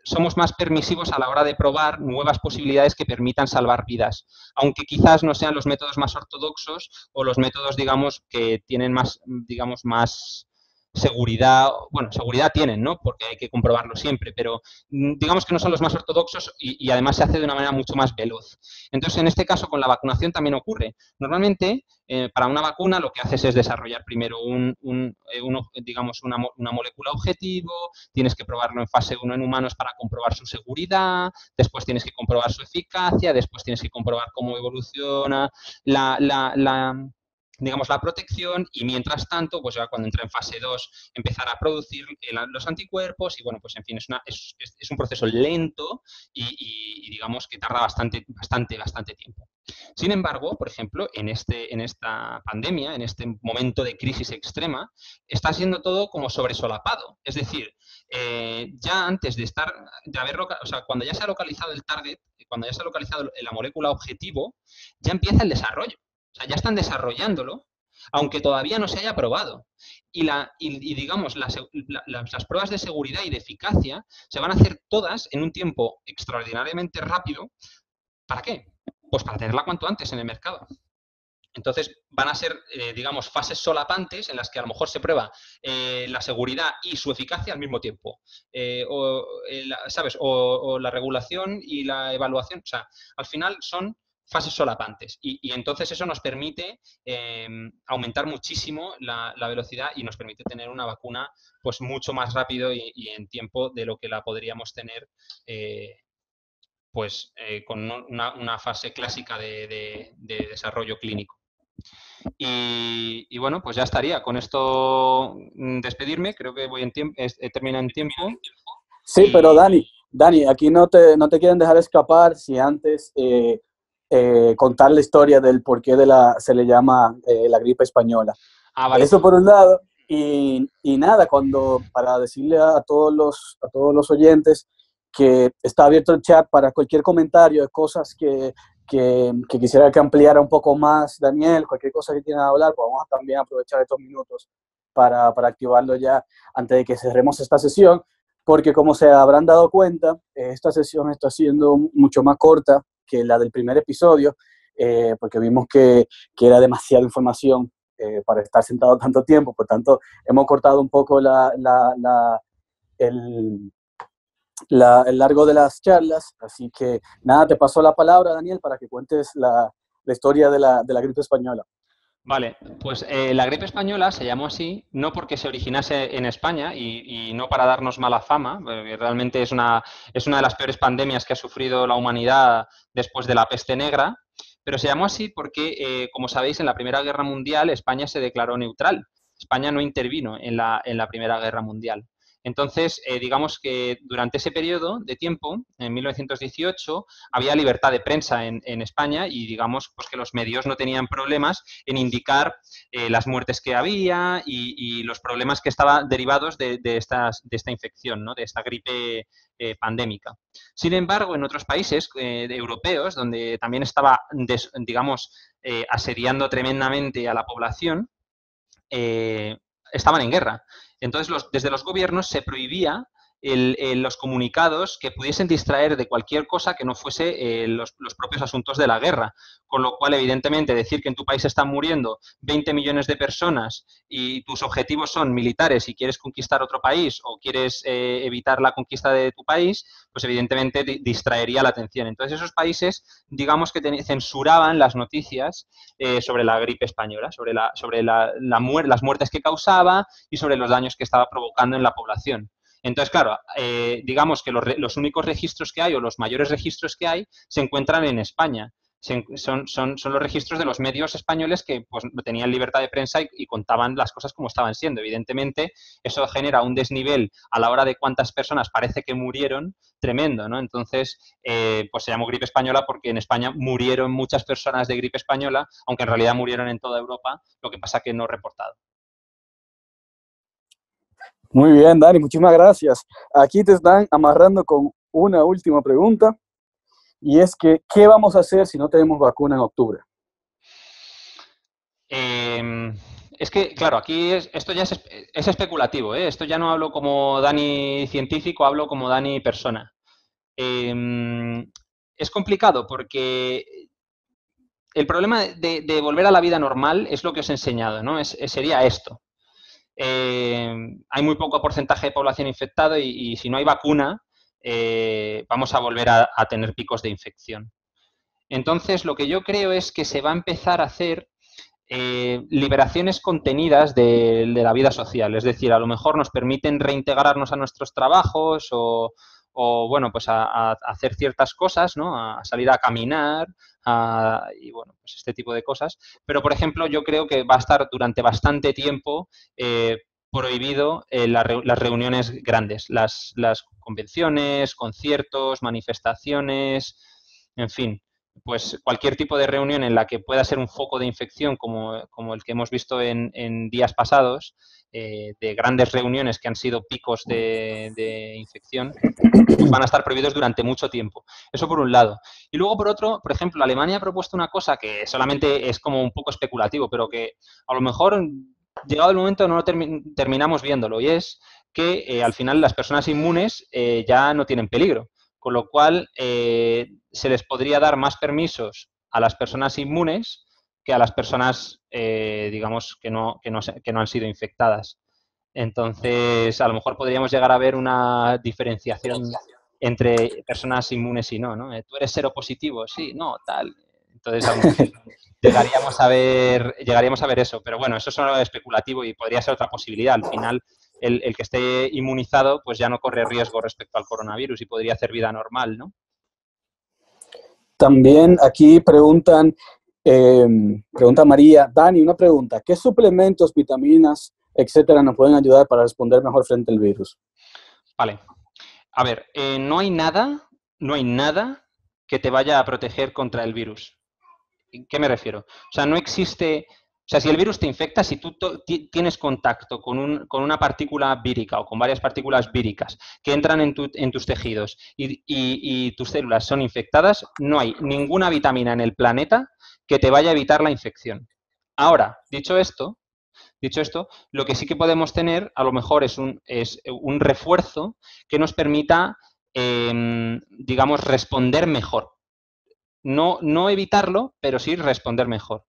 somos más permisivos a la hora de probar nuevas posibilidades que permitan salvar vidas, aunque quizás no sean los métodos más ortodoxos o los métodos, digamos, que tienen más, digamos, más seguridad, bueno, seguridad tienen, ¿no? Porque hay que comprobarlo siempre, pero digamos que no son los más ortodoxos y además se hace de una manera mucho más veloz. Entonces, en este caso, con la vacunación también ocurre. Normalmente, para una vacuna lo que haces es desarrollar primero digamos, una molécula objetivo, tienes que probarlo en fase 1 en humanos para comprobar su seguridad, después tienes que comprobar su eficacia, después tienes que comprobar cómo evoluciona digamos, la protección y mientras tanto, pues ya cuando entra en fase 2 empezar a producir los anticuerpos y bueno, pues en fin, es un proceso lento y digamos que tarda bastante tiempo. Sin embargo, por ejemplo, en esta pandemia, en este momento de crisis extrema, está siendo todo como sobresolapado. Es decir, ya antes de haberlo, o sea, cuando ya se ha localizado el target, cuando ya se ha localizado la molécula objetivo, ya empieza el desarrollo. O sea, ya están desarrollándolo, aunque todavía no se haya probado. Y digamos, las pruebas de seguridad y de eficacia se van a hacer todas en un tiempo extraordinariamente rápido. ¿Para qué? Pues para tenerla cuanto antes en el mercado. Entonces van a ser, digamos, fases solapantes en las que a lo mejor se prueba la seguridad y su eficacia al mismo tiempo. ¿Sabes? O la regulación y la evaluación. O sea, al final son fases solapantes y entonces eso nos permite aumentar muchísimo la velocidad y nos permite tener una vacuna pues mucho más rápido y en tiempo de lo que la podríamos tener pues con una fase clásica de desarrollo clínico. Y bueno, pues ya estaría. Con esto despedirme, creo que voy en tiempo, termina en tiempo. Sí, pero Dani, aquí no te quieren dejar escapar si antes contar la historia del por qué se le llama la gripe española. Vale. Eso por un lado, y nada, para decirle a todos los oyentes que está abierto el chat para cualquier comentario de cosas que quisiera que ampliara un poco más Daniel, cualquier cosa que quieran hablar, pues vamos a también aprovechar estos minutos para activarlo ya antes de que cerremos esta sesión, porque como se habrán dado cuenta, esta sesión está siendo mucho más corta que la del primer episodio, porque vimos que era demasiada información para estar sentado tanto tiempo, por tanto hemos cortado un poco el largo de las charlas, así que nada, te paso la palabra, Daniel, para que cuentes la historia de la gripe española. Vale, pues la gripe española se llamó así no porque se originase en España y no para darnos mala fama, porque realmente es una de las peores pandemias que ha sufrido la humanidad después de la peste negra, pero se llamó así porque, como sabéis, en la Primera Guerra Mundial España se declaró neutral. España no intervino en la Primera Guerra Mundial. Entonces, digamos que durante ese periodo de tiempo, en 1918, había libertad de prensa en España y digamos pues que los medios no tenían problemas en indicar las muertes que había y los problemas que estaban derivados de esta infección, ¿no? De esta gripe pandémica. Sin embargo, en otros países europeos, donde también estaba, digamos, asediando tremendamente a la población, estaban en guerra. Entonces, desde los gobiernos se prohibía los comunicados que pudiesen distraer de cualquier cosa que no fuese los propios asuntos de la guerra. Con lo cual, evidentemente, decir que en tu país están muriendo 20 millones de personas y tus objetivos son militares y quieres conquistar otro país o quieres evitar la conquista de tu país, pues evidentemente distraería la atención. Entonces, esos países, digamos que censuraban las noticias sobre la gripe española, sobre las muertes que causaba y sobre los daños que estaba provocando en la población. Entonces, claro, digamos que los únicos registros que hay o los mayores registros que hay se encuentran en España. Son los registros de los medios españoles que pues, tenían libertad de prensa y contaban las cosas como estaban siendo. Evidentemente, eso genera un desnivel a la hora de cuántas personas parece que murieron tremendo, ¿no? Entonces, pues se llamó gripe española porque en España murieron muchas personas de gripe española, aunque en realidad murieron en toda Europa, lo que pasa que no reportado. Muy bien, Dani, muchísimas gracias. Aquí te están amarrando con una última pregunta, y es que, ¿qué vamos a hacer si no tenemos vacuna en octubre? Es que, claro, aquí esto ya es especulativo, ¿eh? Esto ya no hablo como Dani científico, hablo como Dani persona. Es complicado porque el problema de volver a la vida normal es lo que os he enseñado, ¿no? Sería esto. Hay muy poco porcentaje de población infectada y si no hay vacuna, vamos a volver a tener picos de infección. Entonces, lo que yo creo es que se va a empezar a hacer liberaciones contenidas de la vida social. Es decir, a lo mejor nos permiten reintegrarnos a nuestros trabajos o bueno, pues a hacer ciertas cosas, ¿no? A salir a caminar y, bueno, pues este tipo de cosas. Pero, por ejemplo, yo creo que va a estar durante bastante tiempo prohibido las reuniones grandes, las convenciones, conciertos, manifestaciones, en fin, pues cualquier tipo de reunión en la que pueda ser un foco de infección como el que hemos visto en días pasados, de grandes reuniones que han sido picos de infección, pues van a estar prohibidos durante mucho tiempo. Eso por un lado. Y luego por otro, por ejemplo, Alemania ha propuesto una cosa que solamente es como un poco especulativo, pero que a lo mejor, llegado el momento, no lo terminamos viéndolo, y es que al final las personas inmunes ya no tienen peligro, con lo cual se les podría dar más permisos a las personas inmunes que a las personas, digamos, que no han sido infectadas. Entonces, a lo mejor podríamos llegar a ver una diferenciación entre personas inmunes y no, ¿no? Tú eres seropositivo, sí, no, tal. Entonces, a lo mejor llegaríamos a ver eso. Pero bueno, eso es solo especulativo y podría ser otra posibilidad. Al final, el que esté inmunizado, pues ya no corre riesgo respecto al coronavirus y podría hacer vida normal, ¿no? También aquí pregunta María, Dani, una pregunta, ¿qué suplementos, vitaminas, etcétera, nos pueden ayudar para responder mejor frente al virus? Vale. A ver, no hay nada que te vaya a proteger contra el virus. ¿Qué me refiero? O sea, no existe. O sea, si el virus te infecta, si tú tienes contacto con una partícula vírica o con varias partículas víricas que entran en tus tejidos y tus células son infectadas, no hay ninguna vitamina en el planeta que te vaya a evitar la infección. Ahora, dicho esto, lo que sí que podemos tener a lo mejor es un refuerzo que nos permita, digamos, responder mejor. No evitarlo, pero sí responder mejor.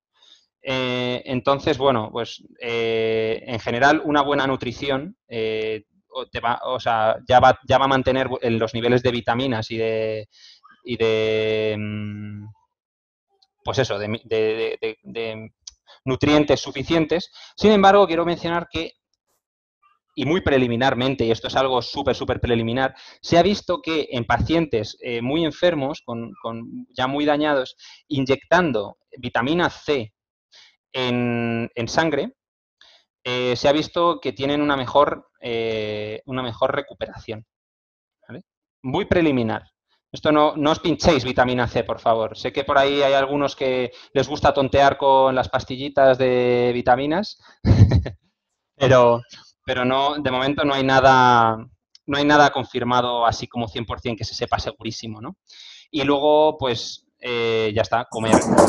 Entonces, bueno, pues en general una buena nutrición ya va a mantener los niveles de vitaminas y de pues eso, de nutrientes suficientes. Sin embargo, quiero mencionar que, y muy preliminarmente, y esto es algo súper preliminar, se ha visto que en pacientes muy enfermos, ya muy dañados, inyectando vitamina C en sangre, se ha visto que tienen una mejor recuperación. ¿Vale? Muy preliminar. Esto no os pinchéis vitamina C, por favor. Sé que por ahí hay algunos que les gusta tontear con las pastillitas de vitaminas, pero, pero no, de momento no hay nada confirmado así como 100% que se sepa segurísimo, ¿no? Y luego, pues, ya está,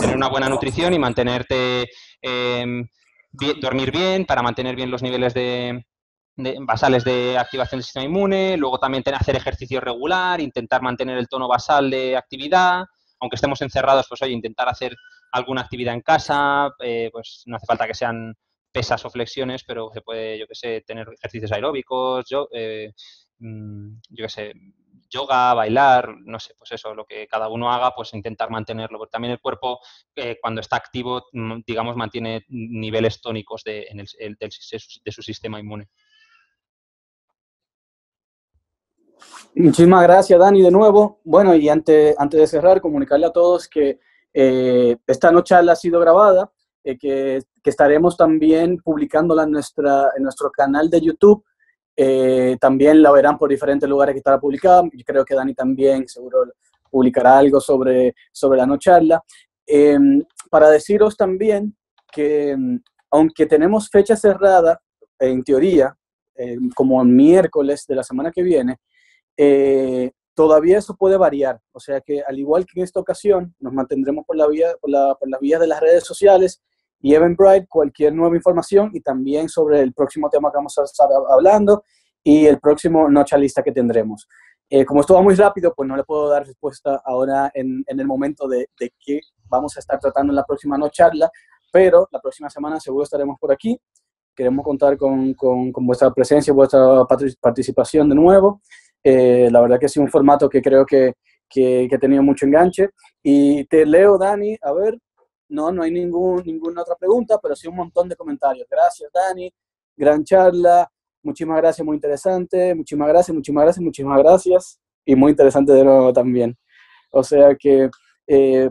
tener una buena nutrición y mantenerte, dormir bien para mantener bien los niveles basales de activación del sistema inmune, luego también hacer ejercicio regular, intentar mantener el tono basal de actividad, aunque estemos encerrados, pues oye, intentar hacer alguna actividad en casa, pues no hace falta que sean pesas o flexiones, pero se puede, yo qué sé, tener ejercicios aeróbicos, yo qué sé, yoga, bailar, no sé, pues eso, lo que cada uno haga, pues intentar mantenerlo, porque también el cuerpo cuando está activo, digamos, mantiene niveles tónicos de su sistema inmune. Muchísimas gracias, Dani, de nuevo. Bueno, y antes de cerrar, comunicarle a todos que esta no charla ha sido grabada, que estaremos también publicándola en nuestro canal de YouTube. También la verán por diferentes lugares que estará publicada. Yo creo que Dani también seguro publicará algo sobre la no charla. Eh, para deciros también que aunque tenemos fecha cerrada, en teoría, como el miércoles de la semana que viene, todavía eso puede variar, o sea que al igual que en esta ocasión, nos mantendremos por las vías de las redes sociales y Eventbrite, cualquier nueva información y también sobre el próximo tema que vamos a estar hablando y el próximo noche lista que tendremos. Como esto va muy rápido, pues no le puedo dar respuesta ahora en el momento de qué vamos a estar tratando en la próxima no charla, pero la próxima semana seguro estaremos por aquí. Queremos contar con vuestra presencia, vuestra participación de nuevo. La verdad que ha sido un formato que creo que ha tenido mucho enganche. Y te leo, Dani, a ver, no hay ninguna otra pregunta, pero sí un montón de comentarios. Gracias, Dani, gran charla, muchísimas gracias, muy interesante, muchísimas gracias, muchísimas gracias, muchísimas gracias, y muy interesante de nuevo también. O sea que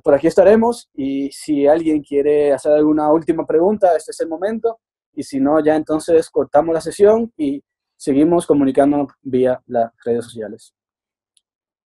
por aquí estaremos, y si alguien quiere hacer alguna última pregunta, este es el momento, y si no, ya entonces cortamos la sesión y seguimos comunicándonos vía las redes sociales.